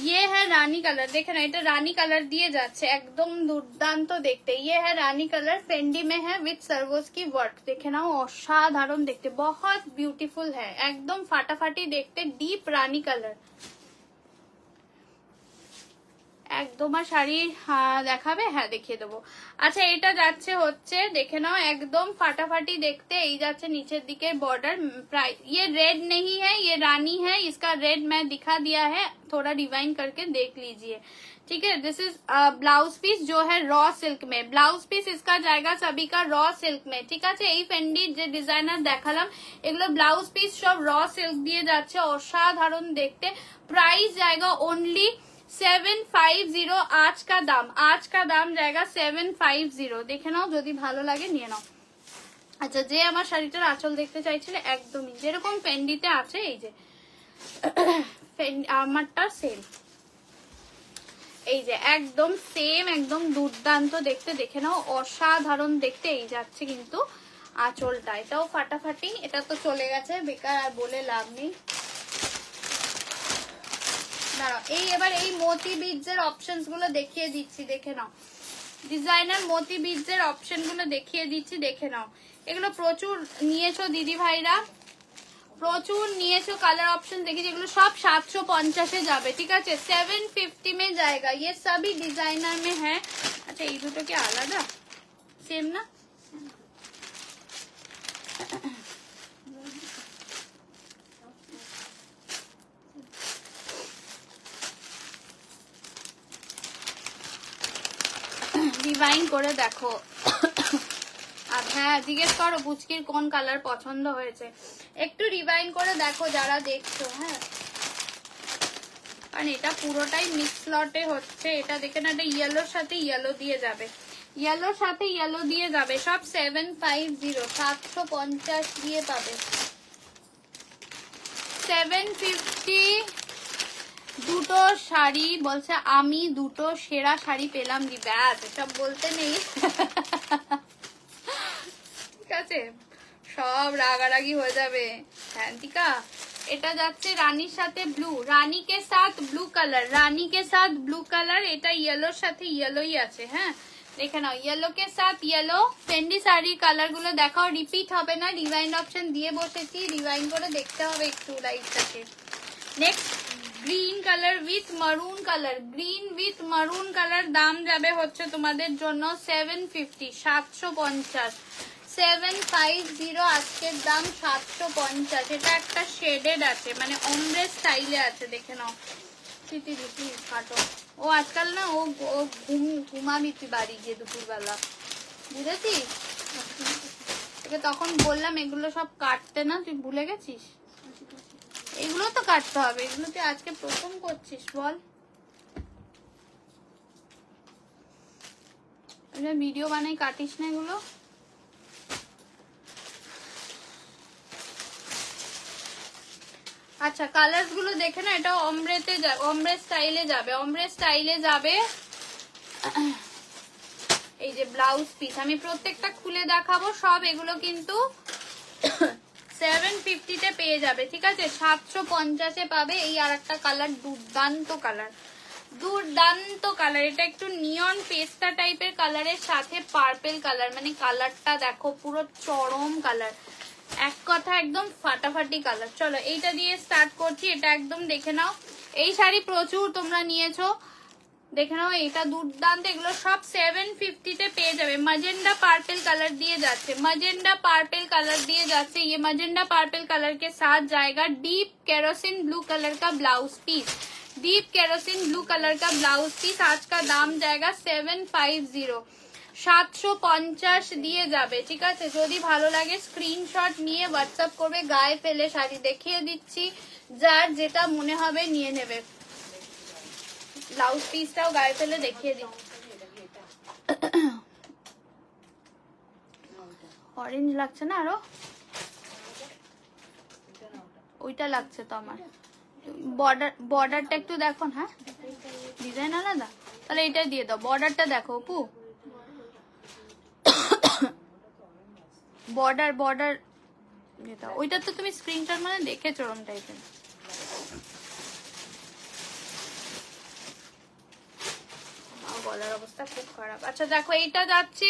ये है रानी कलर, देखे ना, এটা রানী কালার দিয়ে যাচ্ছে, একদম দুর্দান্ত দেখতে। ये है रानी कलर, फेंडी में है विथ सर्वोस की वर्क, देखे ना, অসাধারণ দেখতে, बहुत ब्यूटीफुल है, एकदम ফাটাফাটি দেখতে, ডিপ রানী কালার। একদম আর শাড়ি দেখাবে? হ্যাঁ, দেখিয়ে দেবো। আচ্ছা, এটা যাচ্ছে হচ্ছে, দেখে নাও, একদম ফাটাফাটি দেখতে। এই যাচ্ছে নিচের দিকে बॉर्डर, प्राइस ये रेड नहीं है, ये रानी है, इसका रेड मैं दिखा दिया है, थोड़ा रिवाइंड करके देख लीजिए, ठीक है? दिस इज ब्लाउज पीस जो है रॉ सिल्क में, ब्लाउज पीस इसका जाएगा सभी का रॉ सिल्क में, ठीक আছে? এই ফেন্ডি যে ডিজাইনার দেখালাম এগুলো ব্লাউজ পিস সব র সিল্ক দিয়ে যাচ্ছে, অসাধারণ দেখতে। প্রাইস जाएगा ओनली 750। आज का दाम जाएगा 750। দেখে নাও, যদি ভালো লাগে নিয়ে নাও। আচ্ছা, যে আমার শাড়িটার আঁচল দেখতে চাইছিলে, একদমই যেরকম ফেন্ডিতে আছে, এই যে আমারটা সেম, এই যে একদম সেম, একদম দুর্দান্ত দেখতে, দেখে নাও, অসাধারণ দেখতে। এই যাচ্ছে কিন্তু আঁচলটা, এটাও ফাটাফাটি। এটা তো চলে গেছে, বেকার আর বলে লাভ নেই। দাঁড়াও, এই এবার এই মোতি বিডসের অপশনস গুলো দেখিয়ে দিচ্ছি, দেখে নাও। ডিজাইনার মোতি বিডসের অপশন গুলো দেখিয়ে দিচ্ছি, দেখে নাও। এগুলো প্রচুর নিয়েছো দিদি ভাইরা, প্রচুর নিয়েছো। কালার অপশন দেখি, এগুলো সব 750 যাবে, ঠিক আছে? 750 में जाएगा, ये सभी डिजाइनर में है। अच्छा, এই দুটো কি আলাদা? সেম না? রিভাইন্ড করে দেখো। আর হ্যাঁ, জিজ্ঞেস করো পুচকির কোন কালার পছন্দ হয়েছে, একটু রিভাইন্ড করে দেখো যারা দেখছো, হ্যাঁ, কারণ এটা পুরোটাই মিক্স লটে হচ্ছে। এটা দেখে না, এটা ইয়েলোর সাথে ইয়েলো দিয়ে যাবে, ইয়েলোর সাথে ইয়েলো দিয়ে যাবে, সব 750, 750 দিয়ে পাবে। 750। দুটো শাড়ি বলছে, আমি দুটো সেরা শাড়ি পেলাম দি, ব্যাস, এসব বলতে নেই, ঠিক আছে? সব রাগারাগি হয়ে যাবে। হ্যাঁ টিকা, এটা যাচ্ছে রানীর সাথে ব্লু, রানী কে সাথ ব্লু কালার, রানী কে সাথ ব্লু কালার। এটা ইয়েলোর সাথে ইয়েলোই আছে, হ্যাঁ, দেখে নাও, ইয়েলো কে সাথ ইয়েলো। ফেন্ডি শাড়ির কালার গুলো দেখাও, রিপিট হবে না, রিভাইন্ড অপশন দিয়ে বসেছি, রিভাইন্ড করে দেখতে হবে একটু লাইটটাকে। Next green colour with maroon colour, green with maroon colour, দাম যাবে হচ্ছে তোমাদের জন্য 750, 750, 750 আজকের দাম 750। এটা একটা শেডেড আছে, মানে অমব্রে স্টাইলে আছে, দেখে নাও। স্মৃতি দিদি কাটো, ও আজকাল না, ও ঘুমাবি তুই বাড়ি গিয়ে দুপুরবেলা, বুঝেছিস? তোকে তখন বললাম এগুলো সব কাটতে না, তুই ভুলে গেছিস? এগুলো তো কাটতে হবে, এগুলো তুই আজকে প্রথম করছিস, বল? ভিডিও বানাই, কাটিস না এগুলো। আচ্ছা, কালার্স গুলো দেখে না, এটা অমব্রে স্টাইলে যাবে, অমব্রে স্টাইলে যাবে। এই যে ব্লাউজ পিস, আমি প্রত্যেকটা খুলে দেখাবো। সব এগুলো কিন্তু 750 তে পেয়ে যাবে, ঠিক আছে? 750-এ পাবে। এই আর একটা কালার, দুর্দান্ত কালার, দুর্দান্ত কালার। এটা একটু নিয়ন পেস্তা টাইপের কালারের সাথে পার্পেল কালার, মানে কালারটা দেখো পুরো চরম কালার, এক কথা একদম ফাটাফাটি কালার। চলো এইটা দিয়ে স্টার্ট করছি। এটা একদম দেখে নাও, এই শাড়ি প্রচুর তোমরা নিয়েছো, দেখে নাও এটা দুর্দান্ত। এগুলো সব 750 তে পেয়ে যাবে। मजेंडा पार्पल कलर दिए जाते, मजेंडा पार्पल कलर दिए जाते। ये मजेंडा पार्पल कलर के साथ जाएगा डीप केरोसिन ब्लू कलर का blouse piece, deep kerosene blue colour का ब्लाउज पीस। आज का दाम जाएगा 750, 750 দিয়ে যাবে, ঠিক আছে? যদি ভালো লাগে স্ক্রিনশট নিয়ে হোয়াটসঅ্যাপ করবে। গায়ে ফেলে শাড়ি দেখিয়ে দিচ্ছি, যার যেটা মনে হবে নিয়ে নেবে। ব্লাউজ পিসটাও গায়ে ফেলে দেখিয়ে দিই। অরেঞ্জ লাগছে না আরো? ওইটা লাগছে তো আমার। বর্ডারটা একটু দেখো। হ্যাঁ ডিজাইন আলাদা, তাহলে এটা দিয়ে দাও। বর্ডারটা দেখো অপু, বর্ডার যেটা ওইটা তো তুমি স্ক্রিনশট মানে দেখেছো ওরম টাইপের। গলার অবস্থা খুব খারাপ। আচ্ছা দেখো এইটা যাচ্ছে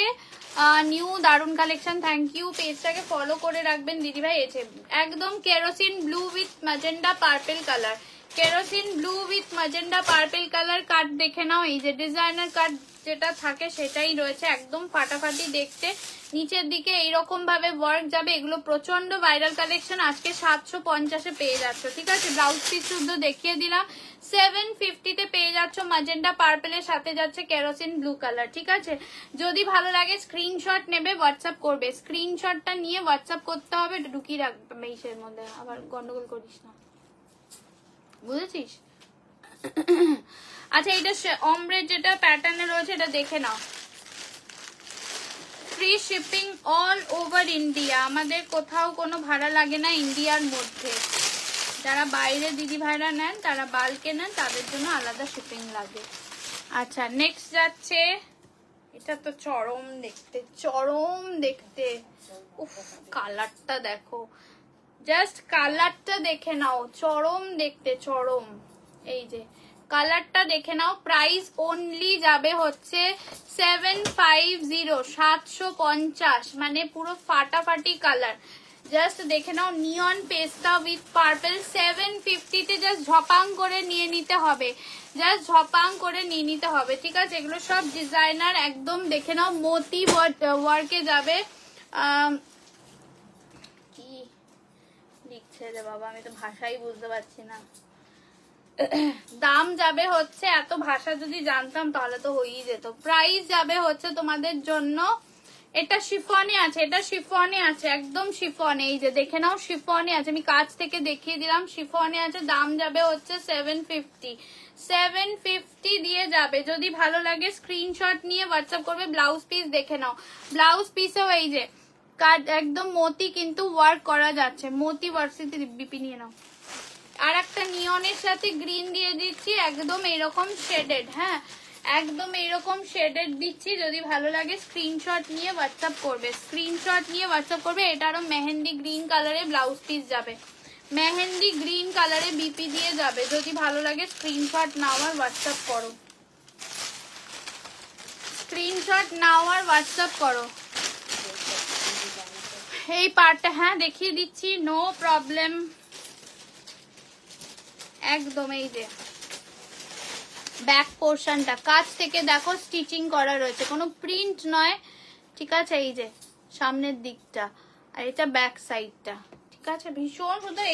নিউ দারুন কালেকশন। থ্যাংক ইউ, পেজটাকে ফলো করে রাখবেন দিদি ভাই। এসে একদম kerosene blue with magenta purple colour, kerosene blue with magenta purple colour. Cut দেখে নাও, এই যে ডিজাইনার কাট যেটা থাকে সেটাই রয়েছে, একদম ফাটাফাটি দেখতে। নিচের দিকে এইরকম ভাবে ওয়ার্ক যাবে। এগুলো প্রচন্ড ভাইরাল কালেকশন, আজকে 750-এ পেয়ে যাচ্ছ, ঠিক আছে? ব্লাউজ পিস শুদ্ধ দেখিয়ে দিলাম। 750 তে পেয়ে যাচ্ছ। ম্যাজেন্ডা পার্পলের সাথে যাচ্ছে কেরোসিন ব্লু কালার, ঠিক আছে? যদি ভালো লাগে স্ক্রিনশট নেবে, হোয়াটসঅ্যাপ করবে। স্ক্রিনশটটা নিয়ে হোয়াটসঅ্যাপ করতে হবে। ঢুকিয়ে রাখবে মেইসের মধ্যে, আবার গন্ডগোল করিস না, বুঝেছিস? আচ্ছা এইটা অমব্রের যেটা প্যাটার্নে রয়েছে এটা দেখে নাও। Free shipping all over India, আমাদের কোথাও কোনো ভাড়া লাগে না ইন্ডিয়ার মধ্যে। যারা বাইরে দিদি ভাইরা নেন, তারা বাল্কে নেন, তাদের জন্য আলাদা শিপিং লাগে। আচ্ছা নেক্সট যাচ্ছে, এটা তো চরম দেখতে, চরম দেখতে। উফ কালারটা দেখো, জাস্ট কালারটা দেখে নাও, চরম দেখতে, চরম। এই যে কালারটা দেখে নাও। প্রাইস অনলি যাবে হচ্ছে 750, 750, মানে পুরো ফাটাফাটি কালার। জাস্ট দেখে নাও, নিয়ন পেস্তা উইথ পার্পল। 750 তে জাস্ট ঝপাং করে নিয়ে নিতে হবে, জাস্ট ঝপাং করে নিয়ে নিতে হবে, ঠিক আছে? এগুলো সব ডিজাইনার একদম দেখে নাও, মোতি ওয়ার্কে যাবে। কি লিখছে রে বাবা, আমি তো ভাষাই বুঝতে পারছি না। দাম যাবে হচ্ছে, এত ভাষা যদি জানতাম তাহলে তো হয়েই যেত। প্রাইস যাবে হচ্ছে তোমাদের জন্য, এটা শিফনে আছে, এটা শিফনে আছে, একদম শিফনে। এই যে দেখে নাও, শিফনে আছে, আমি কাছ থেকে দেখিয়ে দিলাম, শিফনে আছে। দাম যাবে হচ্ছে 750, 750 দিয়ে যাবে। যদি ভালো লাগে স্ক্রিনশট নিয়ে হোয়াটসঅ্যাপ করবে। ব্লাউজ পিস দেখে নাও, ব্লাউজ পিসেও এই যে কাজ একদম মতি কিন্তু ওয়ার্ক করা যাচ্ছে, মতি ওয়ার্ক। বিপি নিয়ে নাও। আর একটা নিয়নের সাথে গ্রিন দিয়ে দিচ্ছি, একদম এইরকম শেডেড। হ্যাঁ একদম এইরকম শেডেড দিচ্ছি। যদি ভালো লাগে স্ক্রিনশট নিয়ে হোয়াটসঅ্যাপ করবে, স্ক্রিনশট নিয়ে হোয়াটসঅ্যাপ করবে। এটা আরো মেহেন্দি গ্রিন কালারে ব্লাউজ পিস যাবে, মেহেন্দি গ্রিন কালারে বিপি দিয়ে যাবে। যদি ভালো লাগে স্ক্রিনশট নাও আর হোয়াটসঅ্যাপ করো, স্ক্রিনশট নাও আর হোয়াটসঅ্যাপ করো। এই পার্টটা হ্যাঁ দেখিয়ে দিচ্ছি, নো প্রবলেম। একদম এই যে ব্যাক পোর্শনটা কাছ থেকে দেখো স্টিচিং করা রয়েছে, কোনো প্রিন্ট নয়, ঠিক আছে? এই যে সামনের দিকটা, আর এটা ব্যাক সাইডটা, ঠিক আছে? ভীষণ সুন্দর।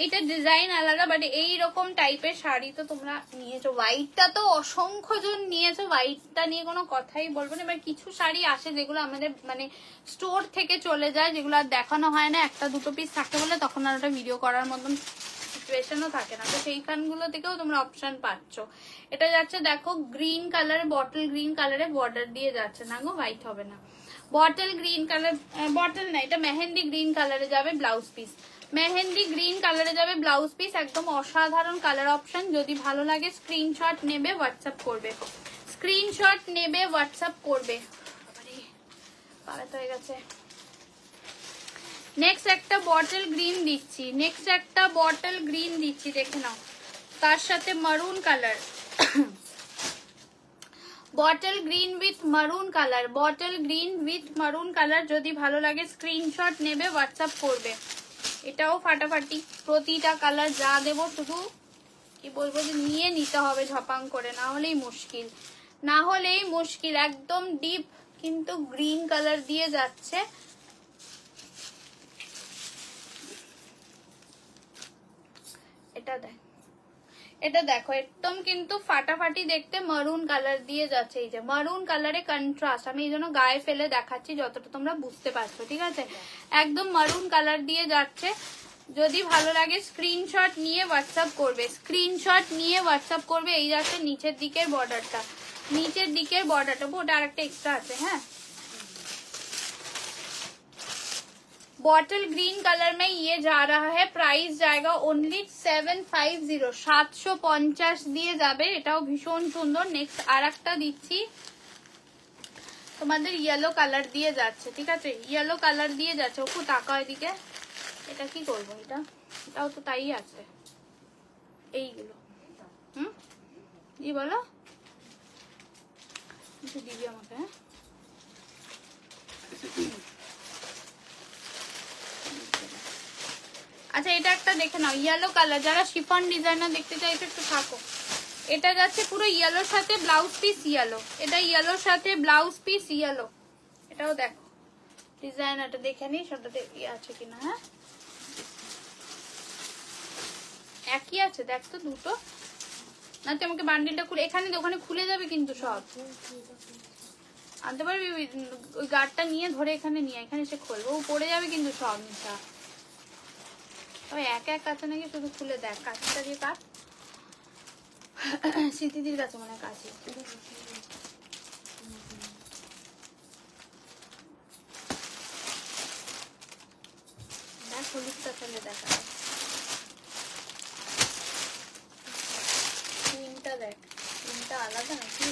এইটা ডিজাইন আলাদা, বাট এইরকম টাইপের শাড়ি তো তোমরা নিয়েছো। হোয়াইটটা তো অসংখ্য জন নিয়েছো, হোয়াইটটা নিয়ে কোনো কথাই বলবো না। এবার কিছু শাড়ি আসে যেগুলো আমাদের মানে স্টোর থেকে চলে যায়, যেগুলো আর দেখানো হয় না, একটা দুটো পিস থাকে বলে, তখন আর ওটা ভিডিও করার মতন সিচুয়েশনও থাকে না। তো সেইখানগুলো থেকেও তোমরা অপশন পাচ্ছ। এটা যাচ্ছে দেখো গ্রিন কালারে, বটল গ্রিন কালারে বর্ডার দিয়ে যাচ্ছে না গো, হোয়াইট হবে না। বটল গ্রিন কালার, বটল না, এটা মেহেন্দি গ্রিন কালারে যাবে ব্লাউজ পিস, মেহেন্দি গ্রিন কালারে যাবে ব্লাউজ পিস। একদম অসাধারণ কালার অপশন। যদি ভালো লাগে স্ক্রিনশট নেবে, হোয়াটসঅ্যাপ করবে। স্ক্রিনশট নেবে, হোয়াটসঅ্যাপ করবে। পালাতে হয়ে গেছে। নেক্সট একটা বটল গ্রিন দিচ্ছি, দেখে নাও, তার সাথে মারুন colour, bottle green with maroon colour. যদি ভালো লাগে স্ক্রিনশট নেবে, হোয়াটসঅ্যাপ করবে। এটাও ফাটাফাটি, প্রতিটা কালার যা দেবো শুধু কি বলবো যে নিয়ে নিতে হবে ঝপাং করে, না হলেই মুশকিল। একদম ডিপ কিন্তু গ্রিন কালার দিয়ে যাচ্ছে। এটা দেখো একদম কিন্তু ফাটাফাটি দেখতে, মারুন কালার দিয়ে যাচ্ছে। এই যে মারুন কালারে কন্ট্রাস্ট, আমি এই জন্য গায়ে ফেলে দেখাচ্ছি যতটা তোমরা বুঝতে পারছো, ঠিক আছে? একদম মারুন কালার দিয়ে যাচ্ছে। যদি ভালো লাগে স্ক্রিনশট নিয়ে হোয়াটসঅ্যাপ করবে। এই যাচ্ছে নিচের দিকের বর্ডারটা, ওটা আরেকটা এক্সট্রা আছে। হ্যাঁ, बॉटल ग्रीन कलर में ये जा रहा है, प्राइस जाएगा ओनली 750, 750 দিয়ে যাবে। এটাও ভীষণ সুন্দর। নেক্সট আরেকটা দিচ্ছি তোমাদের, ইয়েলো কালার দিয়ে যাচ্ছে, ঠিক আছে? ইয়েলো কালার দিয়ে যাচ্ছে। ওপু তাকাও এদিকে, এটা কি করবো? এটাও তো তাই আছে, এইগুলো। জি বলো, দিবি আমাকে? হ্যাঁ, আচ্ছা এটা একটা দেখে নাও, ইয়েলো কালার। যারা শিফন ডিজাইনার দেখতে চাইছো একটু থাকো। এটা যাচ্ছে পুরো ইয়েলোর সাথে ব্লাউজ পিস ইয়েলো, এটা ইয়েলোর সাথে ব্লাউজ পিস ইয়েলো। এটাও দেখো, ডিজাইনারটা দেখে নি সেটাতে আছে কিনা। হ্যাঁ, একই আছে, দেখ তো দুটো। না তুই আমাকে বান্ডিলটা খুলে, এখানে ওখানে খুলে যাবে কিন্তু সব। আনতে পারবি ওই গার্ডটা নিয়ে ধরে, এখানে নিয়ে এখানে এসে খুলবো, ও পড়ে যাবে কিন্তু সব নিচা। তবে এক আছে নাকি, শুধু খুলে দেখ, কাঁচিটা দিয়ে কাট। স্মৃতিদির কাছে মনে হয় কাঁচি। দেখ হলুদটা ফেলে দেখা, তিনটা দেখ, তিনটা আলাদা নাকি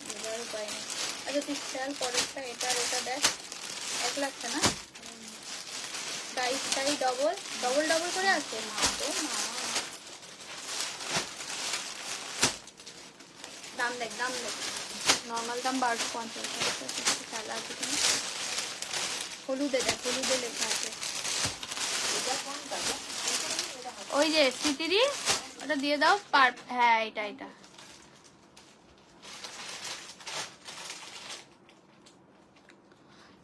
বোঝার উপায় নেই। আচ্ছা তুই খেয়াল পরেরটা, এটা আর এটা দেখ, এক লাগছে না? সাইজটাই ডবল করে আছে। মা তো মা, দাম দেখ, নর্মাল দাম 1250। খেলা আছে কিনা, হলুদে দেখ, হলুদে লেখা আছে। ওই যে স্মৃতিদি, ওটা দিয়ে দাও। হ্যাঁ এটা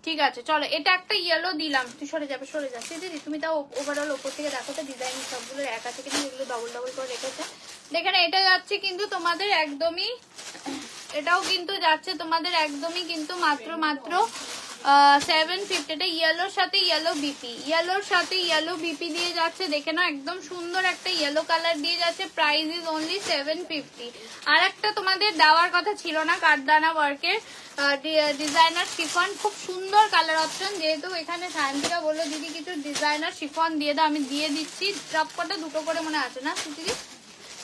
ঠিক আছে। চলো এটা একটা ইয়েলো দিলাম, তুই সরে যা দিদি। তুমি তাও ওভারঅল ওপর থেকে দেখো তো ডিজাইন সবগুলো এক আছে কিনা, এগুলো ডবল করে রেখেছে। দেখেন এটা যাচ্ছে কিন্তু তোমাদের একদমই, এটাও কিন্তু যাচ্ছে তোমাদের একদমই কিন্তু মাত্র 750। এটা ইয়েলোর সাথে ইয়েলো বিপি দিয়ে যাচ্ছে। দেখে না, একদম সুন্দর একটা ইয়েলো কালার দিয়ে যাচ্ছে। Price is only 750। আর একটা তোমাদের দেওয়ার কথা ছিল না, কাঠদানা ওয়ার্কের ডিজাইনার শিফন, খুব সুন্দর কালার অপশন। যেহেতু এখানে সায়ন্তিকা বললো দিদি কিছু ডিজাইনার শিফন দিয়ে দাও, আমি দিয়ে দিচ্ছি। সবকটা দুটো করে মনে আছে না দিদি?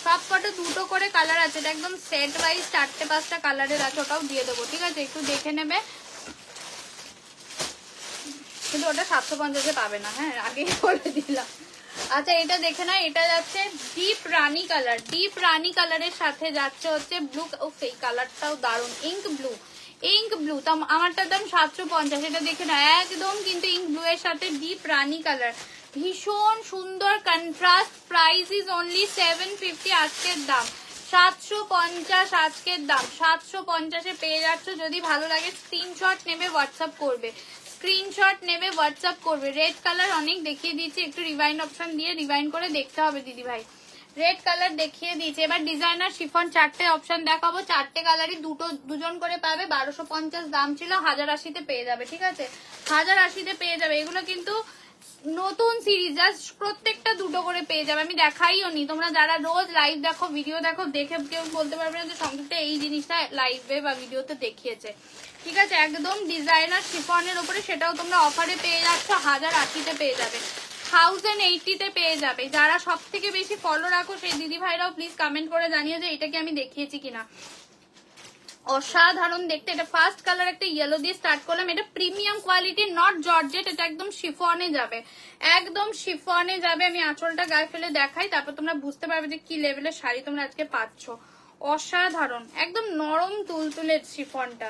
সবকটা দুটো করে কালার আছে, এটা একদম সেট ওয়াইজ 4-5টা কালারের আছে, ওটাও দিয়ে দেবো, ঠিক আছে? একটু দেখে নেবে, কিন্তু ওটা 750-এ পাবে না। হ্যাঁ, আগেই বলে দিলাম। আচ্ছা এটা দেখে না, এটা যাচ্ছে ডিপ রানী কালারের সাথে যাচ্ছে হচ্ছে ব্লু। ও সেই কালারটাও দারুণ, ইঙ্ক ব্লু। তো আমারটার দাম 750। এটা দেখে না, একদম কিন্তু ইঙ্ক ব্লু এর সাথে ডিপ রানী কালার, ভীষণ সুন্দর কন্ট্রাস্ট। Price is only 750। আজকের দাম 750, আজকের দাম 750-এ পেয়ে যাচ্ছ। যদি ভালো লাগে স্ক্রিনশট নেবে, হোয়াটসঅ্যাপ করবে। রেড কালার অনেক দেখিয়ে দিয়েছি, একটু রিভাইন্ড অপশন দিয়ে রিভাইন্ড করে দেখতে হবে দিদি ভাই। রেড কালার দেখিয়ে দিয়েছি। এবার ডিজাইনার শিফন 4টে অপশন দেখাবো, 4টে কালারই দুজন করে পাবে। 1250 দাম ছিল, 1080-তে পেয়ে যাবে, ঠিক আছে? 1080-তে পেয়ে যাবে। এগুলো কিন্তু নতুন সিরিজ, জাস্ট প্রত্যেকটা দুটো করে পেয়ে যাবে। আমি দেখাইও নি, তোমরা যারা রোজ লাইভ দেখো, ভিডিও দেখো, দেখে কেউ বলতে পারবে না যে সংযুক্তা এই জিনিসটা লাইভে বা ভিডিওতে দেখিয়েছে, ঠিক আছে? একদম ডিজাইনার শিফনের উপরে, সেটাও তোমরা অফারে পেয়ে যাচ্ছ, 1080-তে পেয়ে যাবে। 1080 তে পেয়ে যাবে। যারা সব থেকে বেশি ফলো রাখো সেই দিদি ভাইরাও প্লিজ কমেন্ট করে জানিয়ে যে এটাকে আমি দেখিয়েছি কিনা। অসাধারণ দেখতে। এটা ফার্স্ট কালার একটা ইয়েলো দিয়ে স্টার্ট করলাম। এটা প্রিমিয়াম কোয়ালিটি, নট জর্জেট, এটা একদম শিফনে যাবে, একদম শিফনে যাবে। আমি আঁচলটা গায়ে ফেলে দেখাই, তারপর তোমরা বুঝতে পারবে যে কি লেভেলের শাড়ি তোমরা আজকে পাচ্ছ। অসাধারণ, একদম নরম তুলতুলে শিফনটা।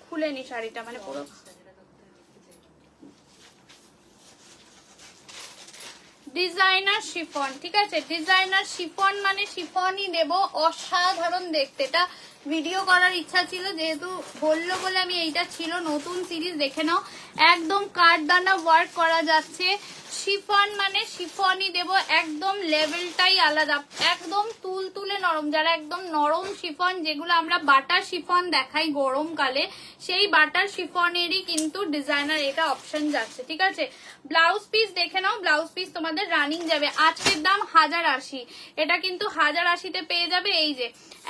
খুলেনি শাড়িটা, মানে পুরো ডিজাইনার শিফন, ঠিক আছে? ডিজাইনার শিফন মানে শিফনই দেব। অসাধারণ দেখতে। এটা ভিডিও করার ইচ্ছা ছিল, যেহেতু বললো বলে আমি এইটা ছিল নতুন সিরিজ, দেখে নাও। একদম কাঠদানা ওয়ার্ক করা যাচ্ছে। শিফন মানে শিফনই দেব, একদম লেভেলটাই আলাদা, একদম তুলতুলে নরম। যারা একদম নরম শিফন, যেগুলো আমরা বাটার শিফন দেখাই গরমকালে, সেই বাটার শিফনেরই কিন্তু ডিজাইনার এটা অপশন যাচ্ছে, ঠিক আছে? ব্লাউজ পিস দেখে নাও, ব্লাউজ পিস তোমাদের রানিং যাবে। আজকের দাম 1080, এটা কিন্তু 1080-তে পেয়ে যাবে। এই যে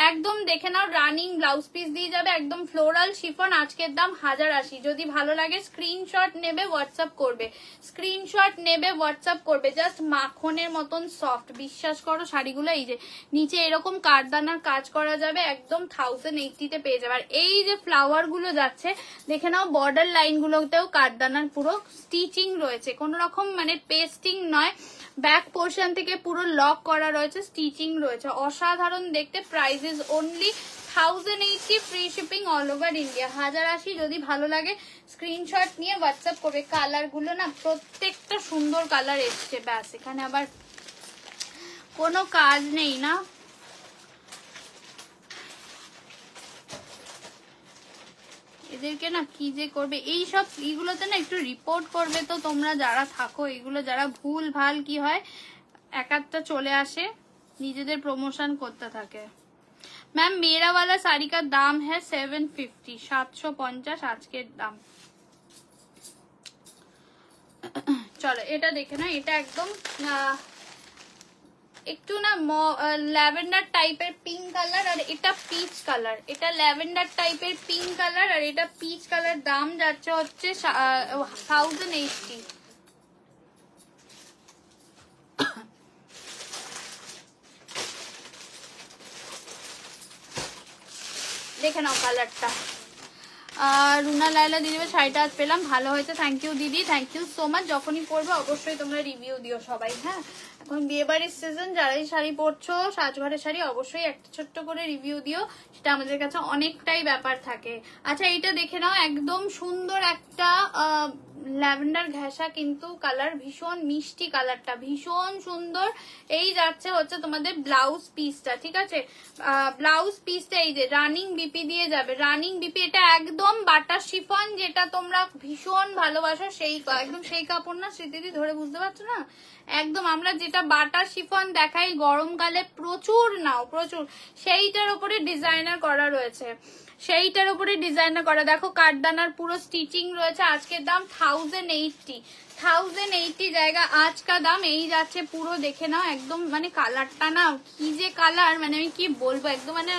একদম দেখে নাও, রানিং ব্লাউজ পিস দিয়ে যাবে, একদম ফ্লোরাল শিফন। আজকের দাম 1080। যদি ভালো লাগে স্ক্রিনশট নেবে, হোয়াটসঅ্যাপ করবে, স্ক্রিনশট নেবে, হোয়াটসঅ্যাপ করবে। জাস্ট মাখনের মতন সফট, বিশ্বাস করো শাড়িগুলো। এই যে নিচে এরকম কাঠদানার কাজ করা যাবে, একদম 1080-তে পেয়ে যাবে। আর এই যে ফ্লাওয়ার গুলো যাচ্ছে দেখে নাও, বর্ডার লাইন গুলোতেও কাঠদানার পুরো স্টিচিং রয়েছে, কোন রকম মানে পেস্টিং নয়। ব্যাক পোর্শন থেকে পুরো লক করা রয়েছে, স্টিচিং রয়েছে। অসাধারণ দেখতে। Price is only 1080, free shipping all over India. 1080। যদি ভালো লাগে স্ক্রিনশট নিয়ে হোয়াটসঅ্যাপ করবে। কালার গুলো না প্রত্যেকটা সুন্দর কালার এসছে, ব্যাস এখানে আবার কোনো কাজ নেই না। এদেরকে না কি যে করবে, এই সব এইগুলোতে না একটু রিপোর্ট করবে তো তোমরা যারা থাকো। এগুলো যারা ভুল ভাল কি হয়, এক একটা চলে আসে, নিজেদের প্রমোশন করতে থাকে। मैम मेरा वाला साड़ी का दाम है 750, 750 আজকের দাম। চলো এটা দেখে না, এটা একদম একটু না ল্যাভেন্ডার টাইপের পিঙ্ক কালার, আর এটা পিচ কালার। এটা ল্যাভেন্ডার টাইপের পিঙ্ক কালার, আর এটা পিচ কালার। দাম যাচ্ছে হচ্ছে 1080। দেখে নাও কালারটা। রুনা লাইলা দিদি শাড়িটা আজ পেলাম, ভালো হয়েছে, থ্যাংক ইউ দিদি, থ্যাংক ইউ সো মাচ। যখনই পরবো অবশ্যই তোমরা রিভিউ দিও সবাই। হ্যাঁ, এখন বিয়ে বাড়ির সিজন, যারাই শাড়ি পরছো, সাজঘরের শাড়ি, অবশ্যই একটা ছোট্ট করে রিভিউ দিও, সেটা আমাদের কাছে অনেকটাই ব্যাপার থাকে। আচ্ছা এইটা দেখে নাও, একদম সুন্দর একটা ল্যাভেন্ডার ঘেঁষা কিন্তু কালার, ভীষণ মিষ্টি কালারটা, ভীষণ সুন্দর। এই যাচ্ছে হচ্ছে তোমাদের ব্লাউজ পিসটা, ঠিক আছে? ব্লাউজ পিসটা এই যে রানিং বিপি দিয়ে যাবে, রানিং বিপি। এটা একদম বাটার শিফন, যেটা তোমরা ভীষণ ভালোবাসো, সেই একদম সেই কাপড় না স্মৃতিদি, ধরে বুঝতে পারছো না? একদম আমরা যেটা বাটার শিফন দেখাই গরমকালে, প্রচুর নাও প্রচুর, সেইটার উপরে ডিজাইনার করা রয়েছে, সেইটার উপরে ডিজাইনার করা। দেখো কাঠদানার পুরো স্টিচিং রয়েছে। আজকের দাম 1080, 1080 জায়গা আজকা দাম। এই যাচ্ছে পুরো, দেখে নাও একদম, মানে কালারটা না কি যে কালার, মানে আমি কি বলবো, একদম মানে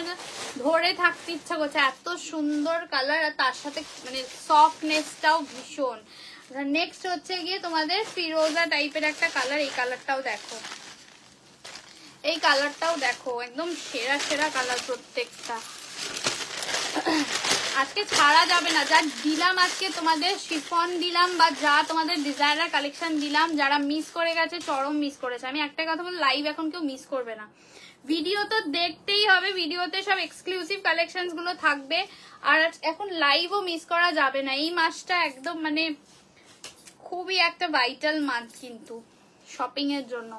ধরে থাকতে ইচ্ছা করছে, এত সুন্দর কালার। আর তার সাথে মানে সফটনেসটাও ভীষণ। নেক্সট হচ্ছে গিয়ে তোমাদের ফিরোজা টাইপের একটা কালার। এই কালারটাও দেখো, এই কালারটাও দেখো, একদম সেরা সেরা কালার প্রত্যেকটা। আজকে ছাড়া যাবে না, যা দিলাম আজকে তোমাদের শিফন দিলাম, বা যা তোমাদের ডিজাইনার কালেকশন দিলাম, যারা মিস করে গেছে চরম মিস করেছে। আমি একটা কথা বলি, লাইভ এখন কেউ মিস করবে না, ভিডিও তো দেখতেই হবে, ভিডিওতে সব এক্সক্লুসিভ কালেকশন গুলো থাকবে। আর এখন লাইভও মিস করা যাবে না। এই মাসটা একদম মানে খুবই একটা ভাইটাল মান্থ কিন্তু শপিং এর জন্য।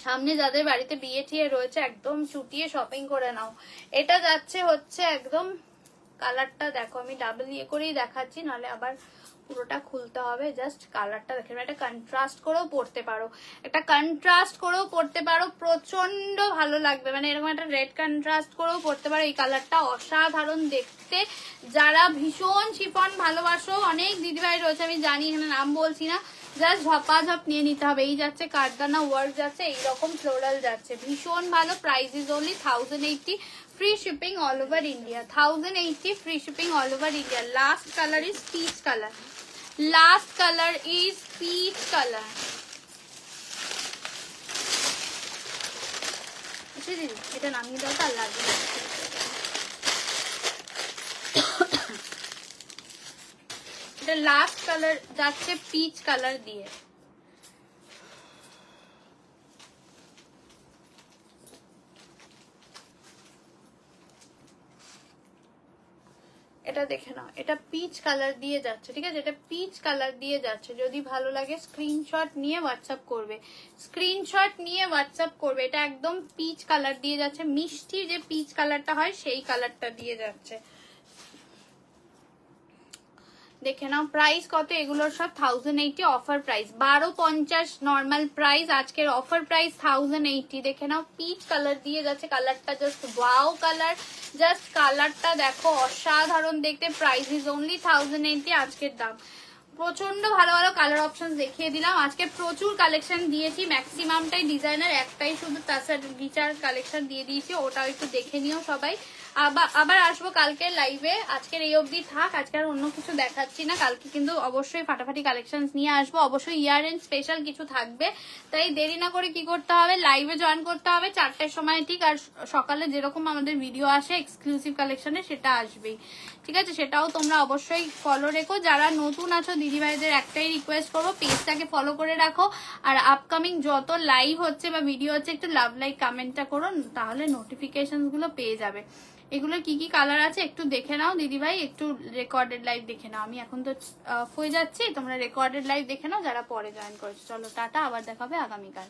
সামনে যাদের বাড়িতে বিয়ে টিয়ে রয়েছে, একদম চুটিয়ে শপিং করে নাও। এটা যাচ্ছে হচ্ছে একদম, কালারটা দেখো, আমি ডাবল ইয়ে করেই দেখাচ্ছি, নাহলে আবার পুরোটা খুলতে হবে। জাস্ট কালারটা দেখে, একটা কন্ট্রাস্ট করেও পড়তে পারো, একটা কন্ট্রাস্ট করেও পড়তে পারো, প্রচন্ড ভালো লাগবে। মানে এরকম একটা রেড কন্ট্রাস্ট করেও পড়তে পারো। এই কালারটা অসাধারণ দেখতে। যারা ভীষণ শিফন ভালোবাসো, অনেক দিদিভাই রয়েছে আমি জানি, এখানে নাম বলছি না, জাস্ট ঝপাঝপ নিয়ে নিতে হবে। এই যাচ্ছে কাঠদানা ওয়ার্ক যাচ্ছে, এইরকম ফ্লোরাল যাচ্ছে, ভীষণ ভালো। Price is only 1080, free shipping all over India. 1080, free shipping all over India. Last colour is peach colour, last colour is peach colour. আচ্ছা দিদি এটা নামিয়ে দাও তো, আর লাগবে না। এটা লাস্ট কালার যাচ্ছে পিচ কালার দিয়ে। এটা দেখে নাও, এটা পিচ কালার দিয়ে যাচ্ছে, ঠিক আছে? এটা পিচ কালার দিয়ে যাচ্ছে। যদি ভালো লাগে স্ক্রিনশট নিয়ে হোয়াটসঅ্যাপ করবে, স্ক্রিনশট নিয়ে হোয়াটসঅ্যাপ করবে। এটা একদম পিচ কালার দিয়ে যাচ্ছে, মিষ্টি যে পিচ কালারটা হয় সেই কালারটা দিয়ে যাচ্ছে। দেখে নাও প্রাইস কত, এগুলোর সব 1080 অফার প্রাইস, 1250 নর্মাল প্রাইস, আজকের অফার প্রাইস 1080। দেখে নাও পিচ কালার দিয়ে যাচ্ছে, কালারটা জাস্ট ওয়াও কালার, জাস্ট কালারটা দেখো অসাধারণ দেখতে। প্রাইস ইজ অনলি 1080 আজকের দাম। প্রচন্ড ভালো ভালো কালার অপশন দেখিয়ে দিলাম আজকে, প্রচুর কালেকশন দিয়েছি, ম্যাক্সিমামটাই ডিজাইনার, একটাই শুধু তাছাড়া গিচার কালেকশন দিয়ে দিয়েছি, ওটাও একটু দেখে নিও সবাই। আবার আসবো কালকে লাইভে, আজকের এই অবধি থাক, আজকে আর অন্য কিছু দেখাচ্ছি না। কালকে কিন্তু অবশ্যই ফাটাফাটি কালেকশন নিয়ে আসবো, অবশ্যই ইয়ার এন্ড স্পেশাল কিছু থাকবে, তাই দেরি না করে কি করতে হবে, লাইভে জয়েন করতে হবে 4টার সময় ঠিক। আর সকালে যেরকম আমাদের ভিডিও আসে এক্সক্লুসিভ কালেকশনে সেটা আসবেই, ঠিক আছে? সেটাও তোমরা অবশ্যই ফলো রেখো। যারা নতুন আছো দিদিভাইদের একটাই রিকোয়েস্ট করবো, পেজটাকে ফলো করে রাখো, আর আপকামিং যত লাইভ হচ্ছে বা ভিডিও হচ্ছে একটু লাভ লাইক কমেন্টটা করো, তাহলে নোটিফিকেশন গুলো পেয়ে যাবে। এগুলো কি কি কালার আছে একটু দেখে নাও দিদিভাই, একটু রেকর্ডেড লাইভ দেখে নাও। আমি এখন তো অফ হয়ে যাচ্ছি, তোমরা রেকর্ডেড লাইভ দেখে নাও যারা পরে জয়েন করেছো। চলো টাটা, আবার দেখা হবে আগামীকাল।